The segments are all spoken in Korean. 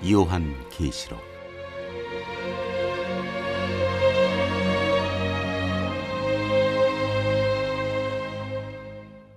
요한계시록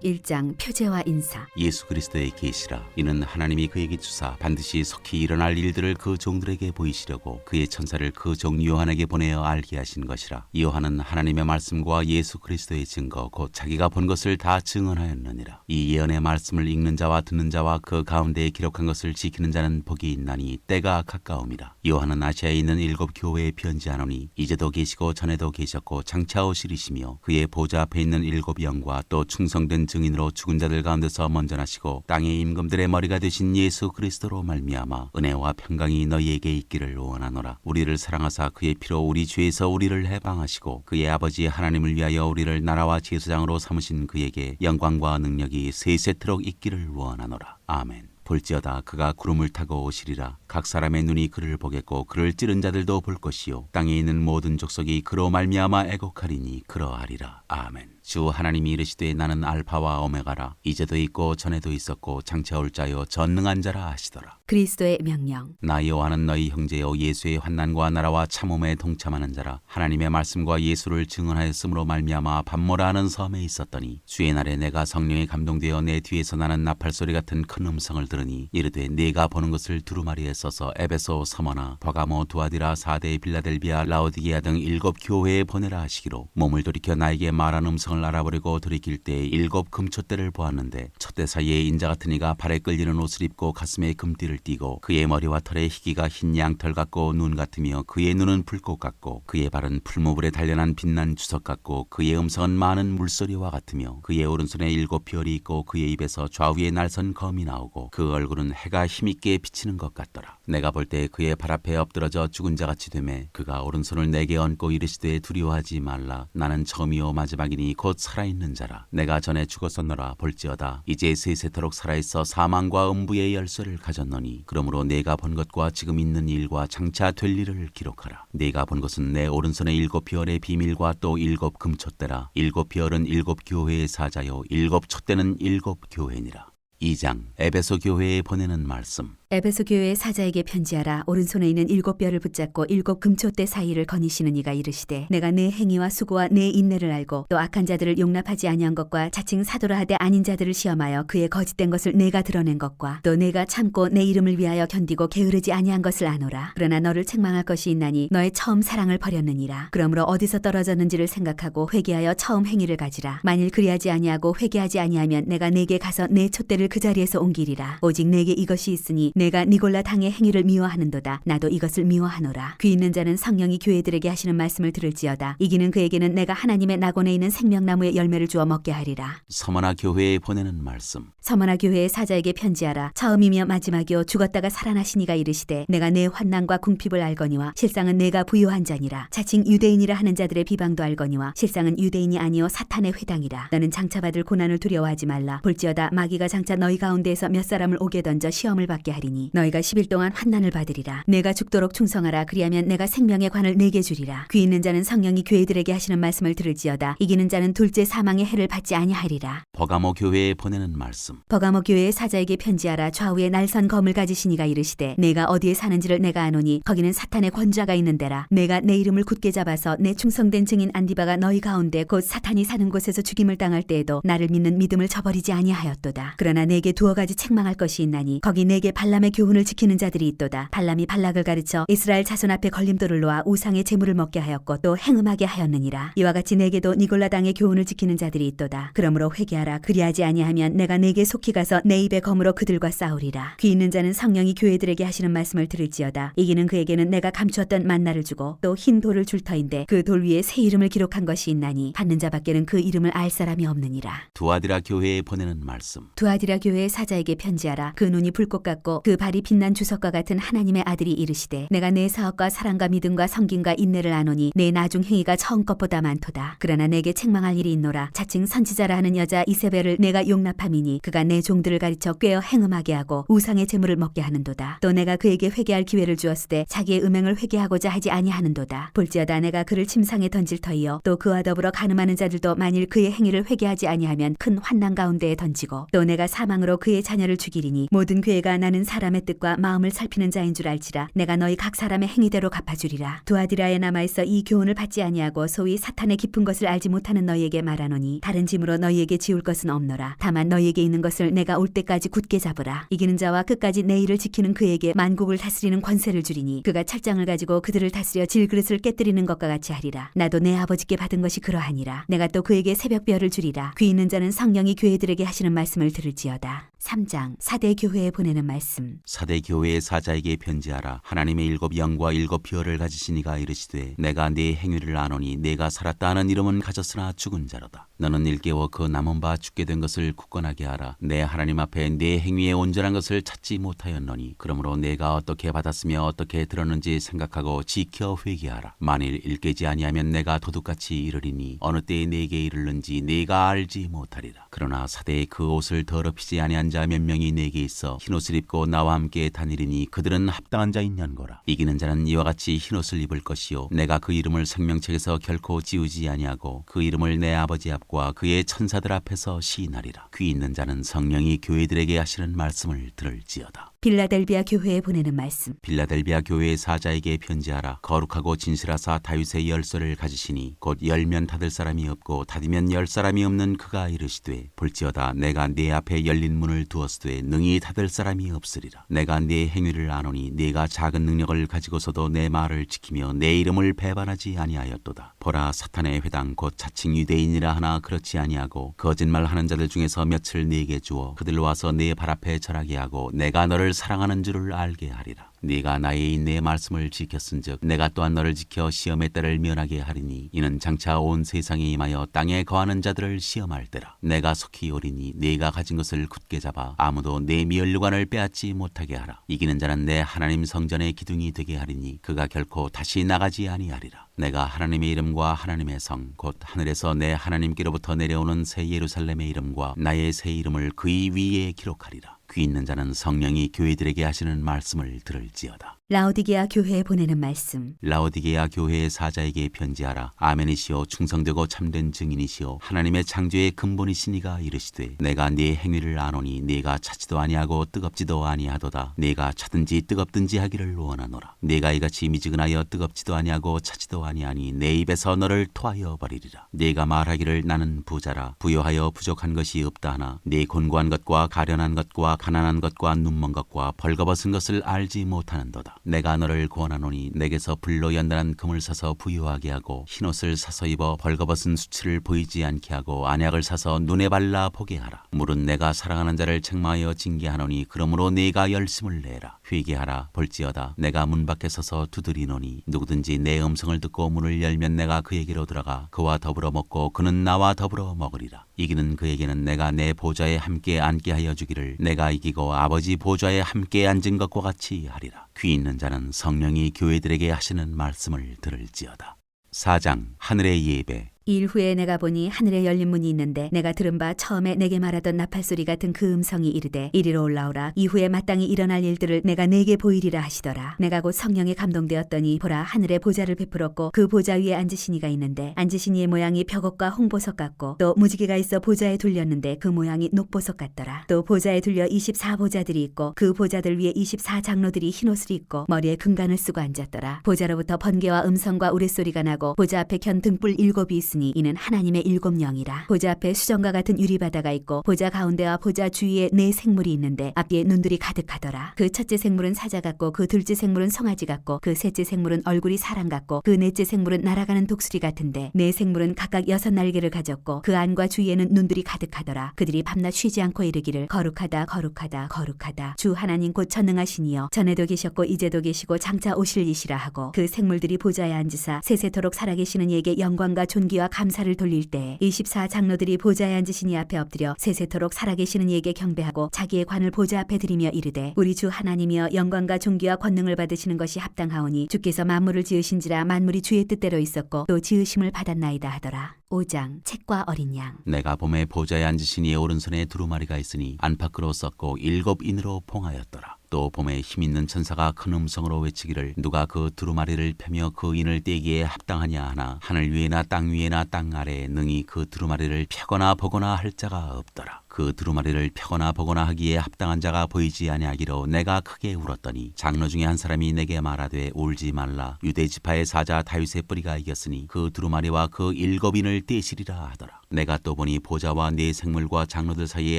1장 표제와 인사. 예수 그리스도의 계시라. 이는 하나님이 그에게 주사 반드시 속히 일어날 일들을 그 종들에게 보이시려고 그의 천사를 그 종 요한에게 보내어 알게 하신 것이라. 요한은 하나님의 말씀과 예수 그리스도의 증거 곧 자기가 본 것을 다 증언하였느니라. 이 예언의 말씀을 읽는 자와 듣는 자와 그 가운데에 기록한 것을 지키는 자는 복이 있나니 때가 가까움이라. 요한은 아시아에 있는 7 교회에 편지하노니 이제도 계시고 전에도 계셨고 장차 오시리시며 그의 보좌 앞에 있는 7 영과 또 충성된 증인으로 죽은 자들 가운데서 먼저 나시고 땅의 임금들의 머리가 되신 예수 그리스도로 말미암아 은혜와 평강이 너희에게 있기를 원하노라. 우리를 사랑하사 그의 피로 우리 죄에서 우리를 해방하시고 그의 아버지 하나님을 위하여 우리를 나라와 제사장으로 삼으신 그에게 영광과 능력이 세세토록 있기를 원하노라. 아멘. 볼지어다 그가 구름을 타고 오시리라. 각 사람의 눈이 그를 보겠고 그를 찌른 자들도 볼 것이요 땅에 있는 모든 족속이 그로 말미암아 애곡하리니 그러하리라. 아멘. 주 하나님이 이르시되 나는 알파와 오메가라. 이제도 있고 전에도 있었고 장차 올 자요 전능한 자라 하시더라. 그리스도의 명령. 나 요한은 너희 형제요 예수의 환난과 나라와 참음에 동참하는 자라. 하나님의 말씀과 예수를 증언하였으므로 말미암아 밤모라 하는 섬에 있었더니 주의 날에 내가 성령에 감동되어 내 뒤에서 나는 나팔소리 같은 큰 음성을 들으니 이르되 네가 보는 것을 두루마리에 써서 에베소, 서머나, 버가모, 두아디라, 사대, 빌라델비아, 라오디게아 등 7 교회에 보내라 하시기로 몸을 돌이켜 나에게 말한 음성을 알아버리고 돌이킬 때 7 금촛대를 보았는데 촛대 사이에 인자 같은 이가 발에 끌리는 옷을 입고 가슴에 금띠를 띠고 그의 머리와 털에 희기가 흰 양털 같고 눈 같으며 그의 눈은 불꽃 같고 그의 발은 풀무불에 단련한 빛난 주석 같고 그의 음성은 많은 물소리와 같으며 그의 오른손에 7 별이 있고 그의 입에서 좌우에 날선 검이 나오고 그 얼굴은 해가 힘있게 비치는 것 같더라. 내가 볼 때 그의 발 앞에 엎드러져 죽은 자같이 되매 그가 오른손을 내게 얹고 이르시되 두려워하지 말라. 나는 처음이요 마지막이니 곧 살아있는 자라. 내가 전에 죽었었노라. 볼지어다 이제 세세토록 살아있어 사망과 음부의 열쇠를 가졌노니 그러므로 내가 본 것과 지금 있는 일과 장차 될 일을 기록하라. 내가 본 것은 내 오른손에 7 별의 비밀과 또 7 금촛대라. 7 별은 7 교회의 사자요 7 촛대는 7 교회니라. 2장 에베소 교회에 보내는 말씀. 에베소 교회의 사자에게 편지하라. 오른손에 있는 7 별을 붙잡고 7 금촛대 사이를 거니시는 이가 이르시되 내가 내 행위와 수고와 내 인내를 알고 또 악한 자들을 용납하지 아니한 것과 자칭 사도라 하되 아닌 자들을 시험하여 그의 거짓된 것을 내가 드러낸 것과 또 내가 참고 내 이름을 위하여 견디고 게으르지 아니한 것을 아노라. 그러나 너를 책망할 것이 있나니 너의 처음 사랑을 버렸느니라. 그러므로 어디서 떨어졌는지를 생각하고 회개하여 처음 행위를 가지라. 만일 그리하지 아니하고 회개하지 아니하면 내가 내게 가서 내 촛대를 그 자리에서 옮기리라. 오직 내게 이것이 있으니 내가 니골라 당의 행위를 미워하는도다. 나도 이것을 미워하노라. 귀 있는 자는 성령이 교회들에게 하시는 말씀을 들을지어다. 이기는 그에게는 내가 하나님의 낙원에 있는 생명나무의 열매를 주어 먹게 하리라. 서머나 교회에 보내는 말씀. 서머나 교회의 사자에게 편지하라. 처음이며 마지막이요 죽었다가 살아나신 이가 이르시되 내가 내 환난과 궁핍을 알거니와 실상은 내가 부요한 자니라. 자칭 유대인이라 하는 자들의 비방도 알거니와 실상은 유대인이 아니요 사탄의 회당이라. 너는 장차 받을 고난을 두려워하지 말라. 볼지어다 마귀가 장차 너희 가운데에서 몇 사람을 오게 던져 시험을 받게 하리니 너희가 10일 동안 환난을 받으리라. 내가 죽도록 충성하라. 그리하면 내가 생명의 관을 내게 주리라. 귀 있는 자는 성령이 교회들에게 하시는 말씀을 들을지어다. 이기는 자는 둘째 사망의 해를 받지 아니하리라. 버가모 교회에 보내는 말씀. 버가모 교회의 사자에게 편지하라. 좌우에 날선 검을 가지신 이가 이르시되 내가 어디에 사는지를 내가 아노니 거기는 사탄의 권좌가 있는 데라. 내가 내 이름을 굳게 잡아서 내 충성된 증인 안디바가 너희 가운데 곧 사탄이 사는 곳에서 죽임을 당할 때에도 나를 믿는 믿음을 저버리지 아니하였도다. 그러나 내게 2 가지 책망할 것이 있나니 거기 내게 발람의 교훈을 지키는 자들이 있도다. 발람이 발락을 가르쳐 이스라엘 자손 앞에 걸림돌을 놓아 우상의 제물을 먹게 하였고 또 행음하게 하였느니라. 이와 같이 내게도 니골라 당의 교훈을 지키는 자들이 있도다. 그러므로 회개하라. 그리하지 아니하면 내가 내게 속히 가서 내 입의 검으로 그들과 싸우리라. 귀 있는 자는 성령이 교회들에게 하시는 말씀을 들을지어다. 이기는 그에게는 내가 감추었던 만나를 주고 또 흰 돌을 줄 터인데 그 돌 위에 새 이름을 기록한 것이 있나니 받는 자밖에는 그 이름을 알 사람이 없느니라. 두아디라 교회에 보내는 말씀. 두아디라 교회의 사자에게 편지하라. 그 눈이 불꽃 같고 그 발이 빛난 주석과 같은 하나님의 아들이 이르시되 내가 내 사업과 사랑과 믿음과 성김과 인내를 아노니 내 나중 행위가 처음 것보다 많도다. 그러나 내게 책망할 일이 있노라. 자칭 선지자라 하는 여자 이세벨을 내가 용납함이니 그가 내 종들을 가르쳐 꾀어 행음하게 하고 우상의 제물을 먹게 하는도다. 또 내가 그에게 회개할 기회를 주었으되 자기의 음행을 회개하고자 하지 아니하는도다. 볼지어다 내가 그를 침상에 던질 터이요 또 그와 더불어 간음하는 자들도 만일 그의 행위를 회개하지 아니하면 큰 환난 가운데에 던지고 또 내가 사망으로 그의 자녀를 죽이리니 모든 괴가 나는 사람의 뜻과 마음을 살피는 자인 줄 알지라. 내가 너희 각 사람의 행위대로 갚아주리라. 두아디라에 남아있어 이 교훈을 받지 아니하고 소위 사탄의 깊은 것을 알지 못하는 너희에게 말하노니 다른 짐으로 너희에게 지울 것은 없노라. 다만 너희에게 있는 것을 내가 올 때까지 굳게 잡으라. 이기는 자와 끝까지 내 일을 지키는 그에게 만국을 다스리는 권세를 주리니 그가 철장을 가지고 그들을 다스려 질그릇을 깨뜨리는 것과 같이 하리라. 나도 내 아버지께 받은 것이 그러하니라. 내가 또 그에게 새벽별을 주리라. 귀 있는 자는 성령이 교회들에게 하시는 말씀을 들을지어다. 3장 사대 교회에 보내는 말씀. 사대 교회의 사자에게 편지하라. 하나님의 일곱 영과 일곱 비어를 가지신 이가 이르시되 내가 네 행위를 아노니 내가 살았다 하는 이름은 가졌으나 죽은 자로다. 너는 일깨워 그 남은 바 죽게 된 것을 굳건하게 하라. 내 하나님 앞에 네 행위의 온전한 것을 찾지 못하였노니 그러므로 내가 어떻게 받았으며 어떻게 들었는지 생각하고 지켜 회개하라. 만일 일깨지 아니하면 내가 도둑같이 이르리니 어느 때에 내게 이르는지 네가 알지 못하리라. 그러나 사대의 그 옷을 더럽히지 아니한 자 몇 명이 내게 있어 흰옷을 입고 나와 함께 다니리니 그들은 합당한 자인 연고라. 이기는 자는 이와 같이 흰옷을 입을 것이요 내가 그 이름을 생명책에서 결코 지우지 아니하고 그 이름을 내 아버지 앞과 그의 천사들 앞에서 시인하리라. 귀 있는 자는 성령이 교회들에게 하시는 말씀을 들을지어다. 빌라델비아 교회에 보내는 말씀. 빌라델비아 교회의 사자에게 편지하라. 거룩하고 진실하사 다윗의 열쇠를 가지시니 곧 열면 닫을 사람이 없고 닫으면 열 사람이 없는 그가 이르시되 볼지어다 내가 네 앞에 열린 문을 두었으되 능히 닫을 사람이 없으리라. 내가 네 행위를 아노니 네가 작은 능력을 가지고서도 내 말을 지키며 내 이름을 배반하지 아니하였도다. 보라 사탄의 회당 곧 자칭 유대인이라 하나 그렇지 아니하고 거짓말하는 자들 중에서 몇을 네게 주어 그들로 와서 네 발 앞에 절하게 하고 내가 너를 사랑하는 줄을 알게 하리라. 네가 나의 인내의 말씀을 지켰은즉 내가 또한 너를 지켜 시험의 때를 면하게 하리니 이는 장차 온 세상에 임하여 땅에 거하는 자들을 시험할 때라. 내가 속히 오리니 네가 가진 것을 굳게 잡아 아무도 내 미혈류관을 빼앗지 못하게 하라. 이기는 자는 내 하나님 성전의 기둥이 되게 하리니 그가 결코 다시 나가지 아니하리라. 내가 하나님의 이름과 하나님의 성 곧 하늘에서 내 하나님께로부터 내려오는 새 예루살렘의 이름과 나의 새 이름을 그의 위에 기록하리라. 귀 있는 자는 성령이 교회들에게 하시는 말씀을 들을지어다. 라오디게아 교회에 보내는 말씀. 라오디게아 교회의 사자에게 편지하라. 아멘이시오 충성되고 참된 증인이시오 하나님의 창조의 근본이시니가 이르시되 내가 네 행위를 아노니 네가 차지도 아니하고 뜨겁지도 아니하도다. 네가 차든지 뜨겁든지 하기를 원하노라. 네가 이같이 미지근하여 뜨겁지도 아니하고 차지도 아니하니 내 입에서 너를 토하여 버리리라. 네가 말하기를 나는 부자라 부요하여 부족한 것이 없다 하나 네 곤고한 것과 가련한 것과 가난한 것과 눈먼 것과 벌거벗은 것을 알지 못하는도다. 내가 너를 구원하노니 내게서 불로 연단한 금을 사서 부유하게 하고 흰옷을 사서 입어 벌거벗은 수치를 보이지 않게 하고 안약을 사서 눈에 발라 보게 하라. 물은 내가 사랑하는 자를 책망하여 징계하노니 그러므로 네가 열심을 내라. 회개하라. 볼지어다 내가 문 밖에 서서 두드리노니 누구든지 내 음성을 듣고 문을 열면 내가 그에게로 들어가 그와 더불어 먹고 그는 나와 더불어 먹으리라. 이기는 그에게는 내가 내 보좌에 함께 앉게 하여 주기를 내가 이기고 아버지 보좌에 함께 앉은 것과 같이 하리라. 귀 있는 자는 성령이 교회들에게 하시는 말씀을 들을지어다. 4장 하늘의 예배. 일 후에 내가 보니 하늘에 열린 문이 있는데 내가 들은 바 처음에 내게 말하던 나팔소리 같은 그 음성이 이르되 이리로 올라오라. 이후에 마땅히 일어날 일들을 내가 네게 보이리라 하시더라. 내가 곧 성령에 감동되었더니 보라 하늘에 보좌를 베풀었고 그 보좌 위에 앉으신 이가 있는데 앉으신 이의 모양이 벽옥과 홍보석 같고 또 무지개가 있어 보좌에 둘렸는데 그 모양이 녹보석 같더라. 또 보좌에 둘려 24보좌들이 있고 그 보좌들 위에 24장로들이 흰옷을 입고 머리에 금관을 쓰고 앉았더라. 보좌로부터 번개와 음성과 우레소리가 나고 보좌 앞에 켠 등불 7이 있으니 이는 하나님의 7 영이라. 보좌 앞에 수정과 같은 유리바다가 있고 보좌 가운데와 보좌 주위에 4 생물이 있는데 앞뒤에 눈들이 가득하더라. 그 첫째 생물은 사자 같고 그 둘째 생물은 송아지 같고 그 셋째 생물은 얼굴이 사람 같고 그 넷째 생물은 날아가는 독수리 같은데 4 생물은 각각 6 날개를 가졌고 그 안과 주위에는 눈들이 가득하더라. 그들이 밤낮 쉬지 않고 이르기를 거룩하다 거룩하다 거룩하다 주 하나님 곧 전능하시니여 전에도 계셨고 이제도 계시고 장차 오실 이시라 하고 그 생물들이 보좌에 앉으사 세세토록 살아계시는 이에게 영광과 존귀와 감사를 돌릴 때 24장로들이 보좌에 앉으신 이 앞에 엎드려 세세토록 살아계시는 이에게 경배하고 자기의 관을 보좌 앞에 드리며 이르되 우리 주 하나님이여 영광과 존귀와 권능을 받으시는 것이 합당하오니 주께서 만물을 지으신지라 만물이 주의 뜻대로 있었고 또 지으심을 받았나이다 하더라. 5장 책과 어린 양. 내가 봄에 보좌에 앉으신 이의 오른손에 두루마리가 있으니 안팎으로 썼고 7인으로 봉하였더라. 또 봄에 힘있는 천사가 큰 음성으로 외치기를 누가 그 두루마리를 펴며 그 인을 떼기에 합당하냐 하나 하늘 위에나 땅 위에나 땅 아래에 능히 그 두루마리를 펴거나 보거나 할 자가 없더라. 그 두루마리를 펴거나 보거나 하기에 합당한 자가 보이지 아니하기로 내가 크게 울었더니 장로 중에 한 사람이 내게 말하되 울지 말라. 유대 지파의 사자 다윗의 뿌리가 이겼으니 그 두루마리와 그 7인을 떼시리라 하더라. 내가 또 보니 보좌와 네 생물과 장로들 사이에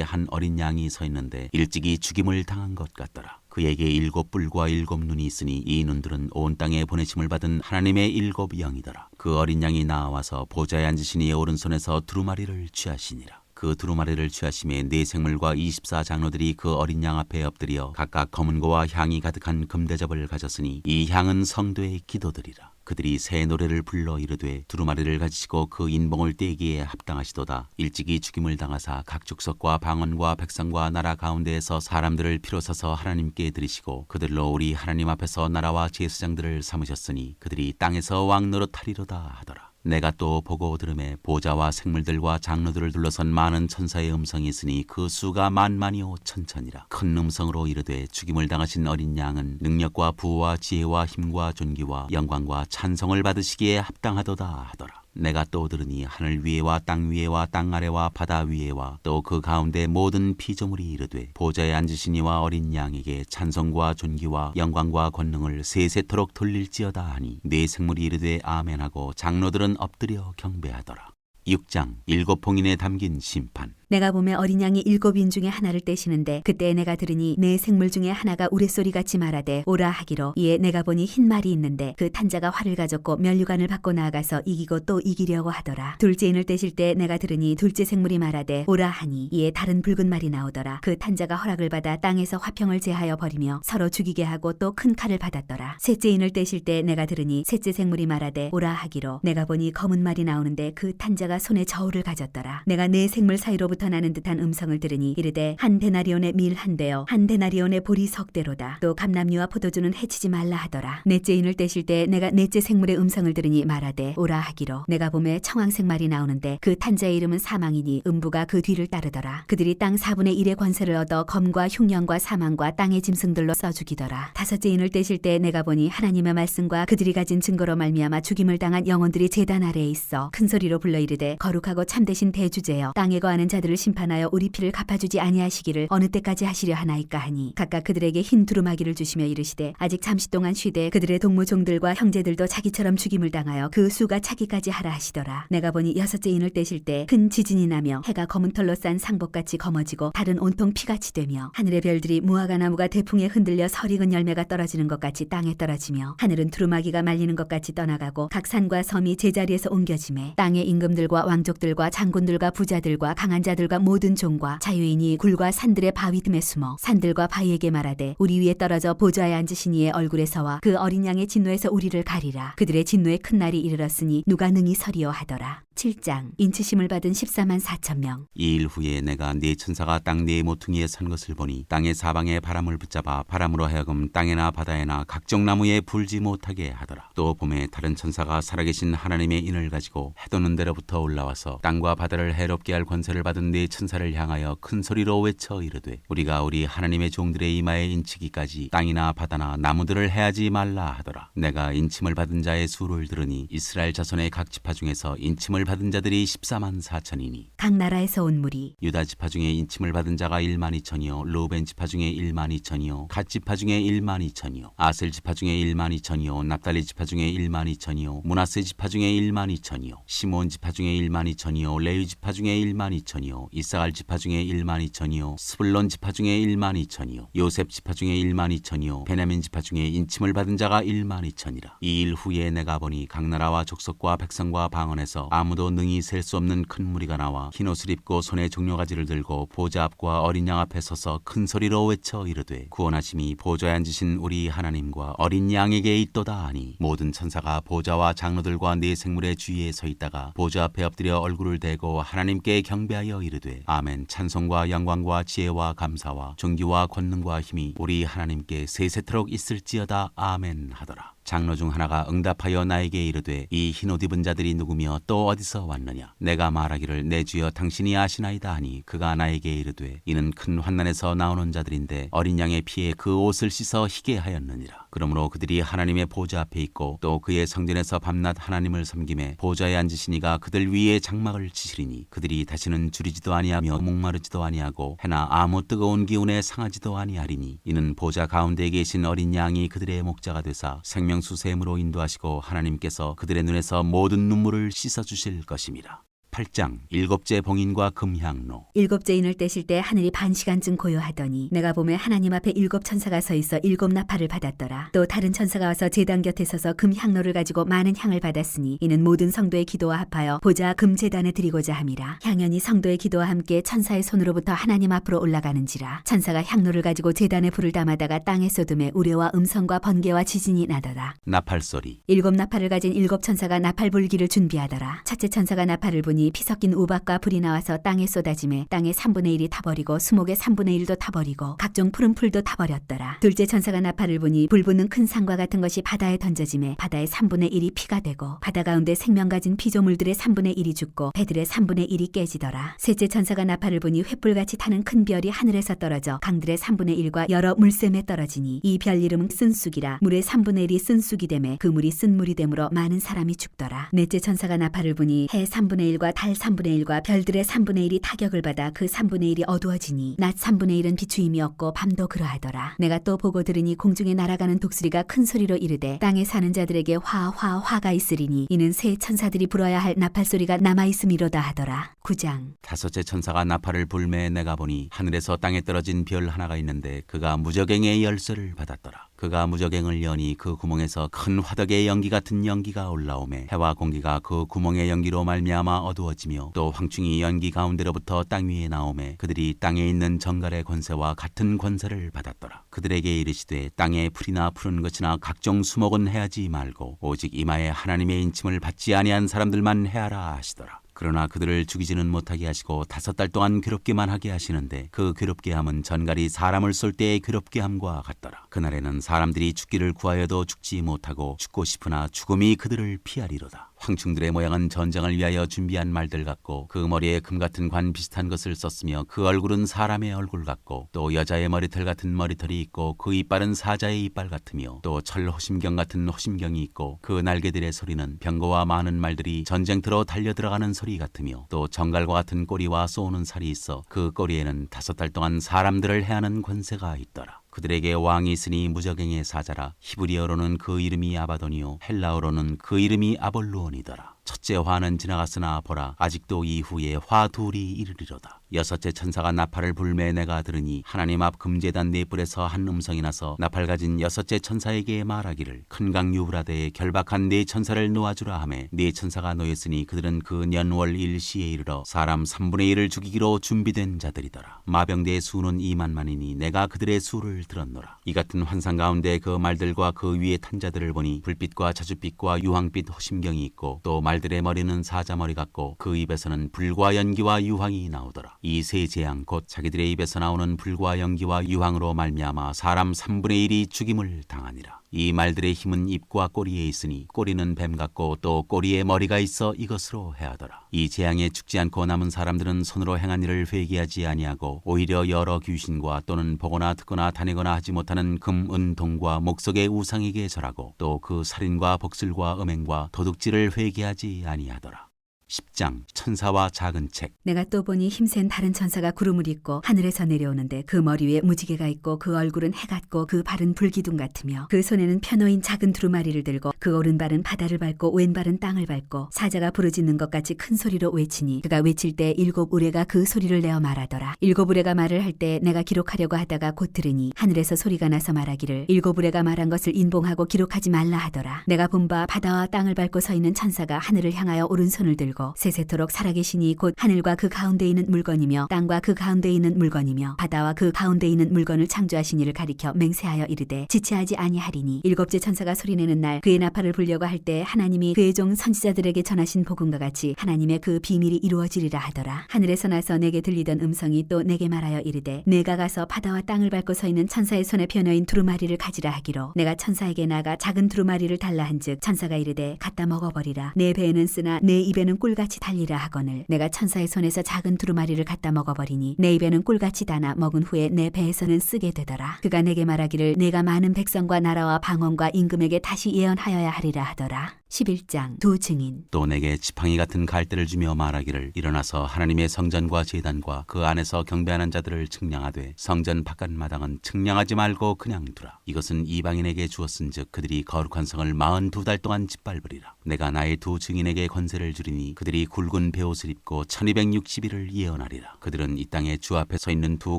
한 어린 양이 서 있는데 일찍이 죽임을 당한 것 같더라. 그에게 7뿔과 7눈이 있으니 이 눈들은 온 땅에 보내심을 받은 하나님의 7영이더라. 그 어린 양이 나와서 보좌에 앉으신 이의 오른손에서 두루마리를 취하시니라. 그 두루마리를 취하심에 네 생물과 24장로들이 그 어린 양 앞에 엎드려 각각 검은 고와 향이 가득한 금대접을 가졌으니 이 향은 성도의 기도들이라. 그들이 새 노래를 불러 이르되 두루마리를 가지시고 그 인봉을 떼기에 합당하시도다. 일찍이 죽임을 당하사 각 족속과 방언과 백성과 나라 가운데에서 사람들을 피로 사서 하나님께 드리시고 그들로 우리 하나님 앞에서 나라와 제사장들을 삼으셨으니 그들이 땅에서 왕 노릇하리로다 하더라. 내가 또 보고 들음에 보좌와 생물들과 장로들을 둘러선 많은 천사의 음성이 있으니 그 수가 만만이요 천천이라. 큰 음성으로 이르되 죽임을 당하신 어린 양은 능력과 부와 지혜와 힘과 존귀와 영광과 찬송을 받으시기에 합당하도다 하더라. 내가 또 들으니 하늘 위에와 땅 위에와 땅 아래와 바다 위에와 또 그 가운데 모든 피조물이 이르되 보좌에 앉으신 이와 어린 양에게 찬송과 존귀와 영광과 권능을 세세토록 돌릴지어다 하니 네 생물이 이르되 아멘하고 장로들은 엎드려 경배하더라. 6장 7봉인에 담긴 심판. 내가 보매 어린 양이 7인 중에 하나를 떼시는데 그때 내가 들으니 내 생물 중에 하나가 우레소리같이 말하되 오라 하기로 이에 내가 보니 흰 말이 있는데 그 탄자가 활을 가졌고 면류관을 받고 나아가서 이기고 또 이기려고 하더라. 둘째 인을 떼실 때 내가 들으니 둘째 생물이 말하되 오라 하니 이에 다른 붉은 말이 나오더라. 그 탄자가 허락을 받아 땅에서 화평을 제하여 버리며 서로 죽이게 하고 또 큰 칼을 받았더라. 셋째 인을 떼실 때 내가 들으니 셋째 생물이 말하되 오라 하기로 내가 보니 검은 말이 나오는데 그 탄자가 손에 저울을 가졌더라. 내가 네 생물 사이로부터 나는 듯한 음성을 들으니 이르되 한 데나리온의 밀 한 대요 한 데나리온의 보리 석 대로다. 또 감람류와 포도주는 해치지 말라 하더라. 넷째 인을 떼실 때 내가 넷째 생물의 음성을 들으니 말하되 오라 하기로 내가 보매 청황색 말이 나오는데 그 탄자의 이름은 사망이니 음부가 그 뒤를 따르더라. 그들이 땅 4분의 1의 권세를 얻어 검과 흉년과 사망과 땅의 짐승들로 써 죽이더라. 다섯째 인을 떼실 때 내가 보니 하나님의 말씀과 그들이 가진 증거로 말미암아 죽임을 당한 영혼들이 제단 아래에 있어 큰 소리로 불러 이르되 거룩하고 참되신 대주제여 땅에 거하는 자들을 심판하여 우리 피를 갚아주지 아니하시기를 어느 때까지 하시려 하나이까 하니 각각 그들에게 흰 두루마기를 주시며 이르시되 아직 잠시 동안 쉬되 그들의 동무종들과 형제들도 자기처럼 죽임을 당하여 그 수가 차기까지 하라 하시더라. 내가 보니 여섯째 인을 떼실 때 큰 지진이 나며 해가 검은 털로 싼 상복같이 검어지고 달은 온통 피같이 되며 하늘의 별들이 무화과 나무가 대풍에 흔들려 설익은 열매가 떨어지는 것 같이 땅에 떨어지며 하늘은 두루마기가 말리는 것 같이 떠나가고 각 산과 섬이 제자리에서 옮겨지매 땅의 임금들과 왕족들과 장군들과 부자들과 강한 자들과 모든 종과 자유인이 굴과 산들의 바위 틈에 숨어 산들과 바위에게 말하되 우리 위에 떨어져 보좌에 앉으신 이의 얼굴에서와 그 어린 양의 진노에서 우리를 가리라. 그들의 진노의 큰 날이 이르렀으니 누가 능히 서리요 하더라. 7장 인치심을 받은 14만 4천 명. 이 일 후에 내가 네 천사가 땅 네 모퉁이에 선 것을 보니 땅의 사방에 바람을 붙잡아 바람으로 하여금 땅에나 바다에나 각종 나무에 불지 못하게 하더라. 또 봄에 다른 천사가 살아계신 하나님의 인을 가지고 해돋는 데로부터 올라와서 땅과 바다를 해롭게 할 권세를 받은 네 천사를 향하여 큰 소리로 외쳐 이르되 우리가 우리 하나님의 종들의 이마에 인치기까지 땅이나 바다나 나무들을 해하지 말라 하더라. 내가 인침을 받은 자의 수를 들으니 이스라엘 자손의 각 지파 중에서 인침을 받은 자들이 14만 4천이니 각 나라에서 온 무리 유다 지파 중에 인침을 받은 자가 1만 2천이요 르우벤 지파 중에 1만 2천이요 갓 지파 중에 1만 2천이요 아셀 지파 중에 1만 2천이요 납달리 지파 중에 1만 2천이요 므낫세 지파 중에 1만 2천이요 시몬 지파 중에 1만 2천이요 레위 지파 중에 1만 2천이요 이사갈 지파 중에 1만 2천이요 스불론 지파 중에 1만 2천이요 요셉 지파 중에 1만 2천이요 베냐민 지파 중에 인침을 받은 자가 1만 2천이라. 이 일 후에 내가 보니 각 나라와 족속과 백성과 방언에서 아무도 능히 셀 수 없는 큰 무리가 나와 흰옷을 입고 손에 종려가지를 들고 보좌 앞과 어린 양 앞에 서서 큰 소리로 외쳐 이르되 구원하심이 보좌에 앉으신 우리 하나님과 어린 양에게 있도다 하니 모든 천사가 보좌와 장로들과 네 생물의 주위에 서 있다가 보좌 앞에 엎드려 얼굴을 대고 하나님께 경배하여 이르되 아멘 찬송과 영광과 지혜와 감사와 존귀와 권능과 힘이 우리 하나님께 세세토록 있을지어다 아멘 하더라. 장로 중 하나가 응답하여 나에게 이르되 이 흰옷 입은 자들이 누구며 또 어디서 왔느냐. 내가 말하기를 내 주여 당신이 아시나이다 하니 그가 나에게 이르되 이는 큰 환난에서 나오는 자들인데 어린 양의 피에 그 옷을 씻어 희게 하였느니라. 그러므로 그들이 하나님의 보좌 앞에 있고 또 그의 성전에서 밤낮 하나님을 섬김에 보좌에 앉으시니가 그들 위에 장막을 치시리니 그들이 다시는 줄이지도 아니하며 목마르지도 아니하고 해나 아무 뜨거운 기운에 상하지도 아니하리니 이는 보좌 가운데 계신 어린 양이 그들의 목자가 되사 생명수 샘으로 인도하시고 하나님께서 그들의 눈에서 모든 눈물을 씻어 주실 것임이라. 8장 일곱째 봉인과 금향로. 일곱째 인을 떼실 때 하늘이 반 시간쯤 고요하더니 내가 보매 하나님 앞에 일곱 천사가 서 있어 일곱 나팔을 받았더라. 또 다른 천사가 와서 제단 곁에 서서 금향로를 가지고 많은 향을 받았으니 이는 모든 성도의 기도와 합하여 보좌 금제단에 드리고자 함이라. 향연이 성도의 기도와 함께 천사의 손으로부터 하나님 앞으로 올라가는지라. 천사가 향로를 가지고 제단에 불을 담아다가 땅에 쏟음에 우레와 음성과 번개와 지진이 나더라. 나팔 소리. 일곱 나팔을 가진 일곱 천사가 나팔 불기를 준비하더라. 첫째 천사가 나팔을 부니 피 섞인 우박과 불이 나와서 땅에 쏟아짐에 땅의 3분의 1이 타버리고 수목의 3분의 1도 타버리고 각종 푸른 풀도 타버렸더라. 둘째 천사가 나팔을 부니 불 붙는 큰 산과 같은 것이 바다에 던져짐에 바다의 3분의 1이 피가 되고 바다 가운데 생명 가진 피조물들의 3분의 1이 죽고 배들의 3분의 1이 깨지더라. 셋째 천사가 나팔을 부니 횃불같이 타는 큰 별이 하늘에서 떨어져 강들의 3분의 1과 여러 물샘에 떨어지니 이 별 이름은 쓴쑥이라. 물의 3분의 1이 쓴쑥이 되매 그 물이 쓴 물이 되므로 많은 사람이 죽더라. 넷째 천사가 나팔을 부니 해 3분의 1과 달 3분의 1과 별들의 3분의 1이 타격을 받아 그 3분의 1이 어두워지니 낮 3분의 1은 비추임이 없고 밤도 그러하더라. 내가 또 보고 들으니 공중에 날아가는 독수리가 큰 소리로 이르되 땅에 사는 자들에게 화가 있으리니 이는 새 천사들이 불어야 할 나팔 소리가 남아있음이로다 하더라. 9장 다섯째 천사가 나팔을 불매 내가 보니 하늘에서 땅에 떨어진 별 하나가 있는데 그가 무저갱의 열쇠를 받았더라. 그가 무저갱을 여니 그 구멍에서 큰 화덕의 연기 같은 연기가 올라오매 해와 공기가 그 구멍의 연기로 말미암아 어두워지며 또 황충이 연기 가운데로부터 땅 위에 나오매 그들이 땅에 있는 정갈의 권세와 같은 권세를 받았더라. 그들에게 이르시되 땅에 풀이나 푸른 것이나 각종 수목은 해하지 말고 오직 이마에 하나님의 인침을 받지 아니한 사람들만 해하라 하시더라. 그러나 그들을 죽이지는 못하게 하시고 5달 동안 괴롭게만 하게 하시는데 그 괴롭게 함은 전갈이 사람을 쏠 때의 괴롭게 함과 같더라. 그날에는 사람들이 죽기를 구하여도 죽지 못하고 죽고 싶으나 죽음이 그들을 피하리로다. 황충들의 모양은 전쟁을 위하여 준비한 말들 같고 그 머리에 금 같은 관 비슷한 것을 썼으며 그 얼굴은 사람의 얼굴 같고 또 여자의 머리털 같은 머리털이 있고 그 이빨은 사자의 이빨 같으며 또 철 호심경 같은 호심경이 있고 그 날개들의 소리는 병거와 많은 말들이 전쟁터로 달려 들어가는 소리 같으며 또 정갈과 같은 꼬리와 쏘는 살이 있어 그 꼬리에는 5달 동안 사람들을 해하는 권세가 있더라. 그들에게 왕이 있으니 무저갱의 사자라. 히브리어로는 그 이름이 아바돈이요 헬라어로는 그 이름이 아볼루온이더라. 첫째 화는 지나갔으나 보라 아직도 이후에 화 둘이 이르리로다. 여섯째 천사가 나팔을 불매 내가 들으니 하나님 앞 금제단 네 뿔에서 한 음성이 나서 나팔 가진 여섯째 천사에게 말하기를 큰 강 유브라데에 결박한 네 천사를 놓아주라 하매 네 천사가 놓였으니 그들은 그 년월 일시에 이르러 사람 3분의 1을 죽이기로 준비된 자들이더라. 마병대의 수는 2만만이니 내가 그들의 수를 들었노라. 이 같은 환상 가운데 그 말들과 그 위에 탄 자들을 보니 불빛과 자줏빛과 유황빛 호심경이 있고 또 말들의 머리는 사자머리 같고 그 입에서는 불과 연기와 유황이 나오더라. 이 세 재앙 곧 자기들의 입에서 나오는 불과 연기와 유황으로 말미암아 사람 3분의 1이 죽임을 당하니라. 이 말들의 힘은 입과 꼬리에 있으니 꼬리는 뱀 같고 또 꼬리에 머리가 있어 이것으로 해하더라. 이 재앙에 죽지 않고 남은 사람들은 손으로 행한 일을 회개하지 아니하고 오히려 여러 귀신과 또는 보거나 듣거나 다니거나 하지 못하는 금, 은, 동과 목석의 우상에게 절하고 또 그 살인과 복술과 음행과 도둑질을 회개하지 아니하더라. 10장 천사와 작은 책. 내가 또 보니 힘센 다른 천사가 구름을 입고 하늘에서 내려오는데 그 머리 위에 무지개가 있고 그 얼굴은 해 같고 그 발은 불기둥 같으며 그 손에는 편호인 작은 두루마리를 들고 그 오른발은 바다를 밟고 왼발은 땅을 밟고 사자가 부르짖는 것 같이 큰 소리로 외치니 그가 외칠 때 7 우레가 그 소리를 내어 말하더라. 7 우레가 말을 할 때 내가 기록하려고 하다가 곧 들으니 하늘에서 소리가 나서 말하기를 7 우레가 말한 것을 인봉하고 기록하지 말라 하더라. 내가 본 바 바다와 땅을 밟고 서 있는 천사가 하늘을 향하여 오른손을 들고 하시고 세세토록 살아계시니 곧 하늘과 그 가운데 있는 물건이며 땅과 그 가운데 있는 물건이며 바다와 그 가운데 있는 물건을 창조하신 이를 가리켜 맹세하여 이르되 지체하지 아니하리니 일곱째 천사가 소리내는 날 그의 나팔을 불려고 할 때 하나님이 그의 종 선지자들에게 전하신 복음과 같이 하나님의 그 비밀이 이루어지리라 하더라. 하늘에서 나서 내게 들리던 음성이 또 내게 말하여 이르되 내가 가서 바다와 땅을 밟고 서 있는 천사의 손에 펴놓인 두루마리를 가지라 하기로 내가 천사에게 나가 작은 두루마리를 달라 한즉 천사가 이르되 갖다 먹어버리라. 내 배에는 쓰나 내 입에는 꿀같이 달리라 하거늘 내가 천사의 손에서 작은 두루마리를 갖다 먹어버리니 내 입에는 꿀같이 다나 먹은 후에 내 배에서는 쓰게 되더라. 그가 내게 말하기를 내가 많은 백성과 나라와 방언과 임금에게 다시 예언하여야 하리라 하더라. 11장 두 증인. 또 내게 지팡이 같은 갈대를 주며 말하기를 일어나서 하나님의 성전과 제단과 그 안에서 경배하는 자들을 측량하되 성전 바깥 마당은 측량하지 말고 그냥 두라. 이것은 이방인에게 주었은즉 그들이 거룩한 성을 42달 동안 짓밟으리라. 내가 나의 두 증인에게 권세를 주리니 그들이 굵은 베옷을 입고 1260일을 예언하리라. 그들은 이 땅에 주 앞에 서 있는 두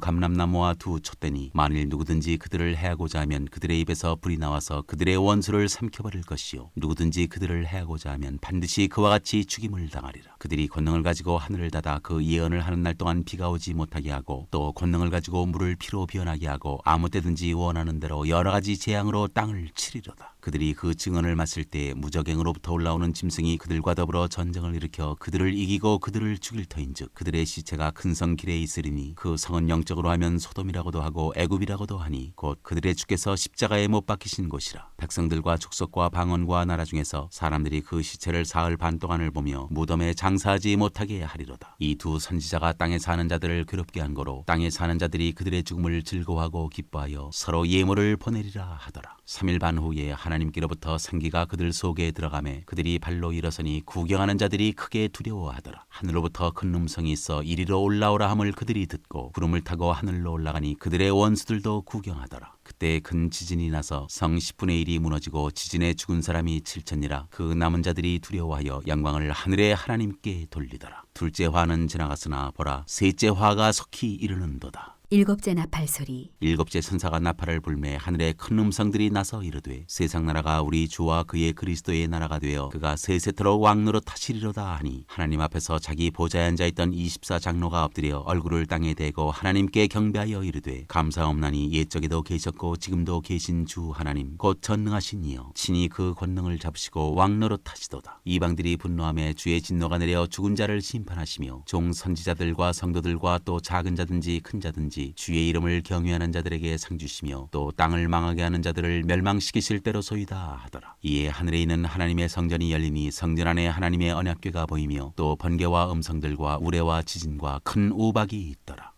감람나무와 두 촛대니 만일 누구든지 그들을 해하고자 하면 그들의 입에서 불이 나와서 그들의 원수를 삼켜버릴 것이요 누구든지 그들을 해하고자 하면 반드시 그와 같이 죽임을 당하리라. 그들이 권능을 가지고 하늘을 닫아 그 예언을 하는 날 동안 비가 오지 못하게 하고 또 권능을 가지고 물을 피로 변하게 하고 아무 때든지 원하는 대로 여러 가지 재앙으로 땅을 치리로다. 그들이 그 증언을 맡을 때 무적행으로부터 올라오는 짐승이 그들과 더불어 전쟁을 일으켜 그들을 이기고 그들을 죽일 터인즉 그들의 시체가 큰 성 길에 있으리니 그 성은 영적으로 하면 소돔이라고도 하고 애굽이라고도 하니 곧 그들의 주께서 십자가에 못 박히신 곳이라. 백성들과 족속과 방언과 나라 중에서 사람들이 그 시체를 사흘 반 동안을 보며 무덤에 장사하지 못하게 하리로다. 이 두 선지자가 땅에 사는 자들을 괴롭게 한 거로 땅에 사는 자들이 그들의 죽음을 즐거워하고 기뻐하여 서로 예물을 보내리라 하더라. 3일 반 후에 하나님께로부터 생기가 그들 속에 들어가매 그들이 발로 일어서니 구경하는 자들이 크게 두려워하더라. 하늘로부터 큰 음성이 있어 이리로 올라오라 함을 그들이 듣고 구름을 타고 하늘로 올라가니 그들의 원수들도 구경하더라. 그때 큰 지진이 나서 성 10분의 1이 무너지고 지진에 죽은 사람이 7천이라. 그 남은 자들이 두려워하여 영광을 하늘의 하나님께 돌리더라. 둘째 화는 지나갔으나 보라 셋째 화가 속히 이르는도다. 일곱째 나팔 소리. 일곱째 천사가 나팔을 불매 하늘에 큰 음성들이 나서 이르되 세상 나라가 우리 주와 그의 그리스도의 나라가 되어 그가 세세토록 왕노릇 하시리로다 하니 하나님 앞에서 자기 보좌에 앉아있던 24장로가 엎드려 얼굴을 땅에 대고 하나님께 경배하여 이르되 감사옵나니 옛적에도 계셨고 지금도 계신 주 하나님 곧 전능하신 이여 친히 그 권능을 잡으시고 왕노릇 하시도다. 이방들이 분노하며 주의 진노가 내려 죽은 자를 심판하시며 종 선지자들과 성도들과 또 작은 자든지 큰 자든지 주의 이름을 경외하는 자들에게 상 주시며 또 땅을 망하게 하는 자들을 멸망시키실 때로소이다 하더라. 이에 하늘에 있는 하나님의 성전이 열리니 성전 안에 하나님의 언약궤가 보이며 또 번개와 음성들과 우레와 지진과 큰 우박이 있더라.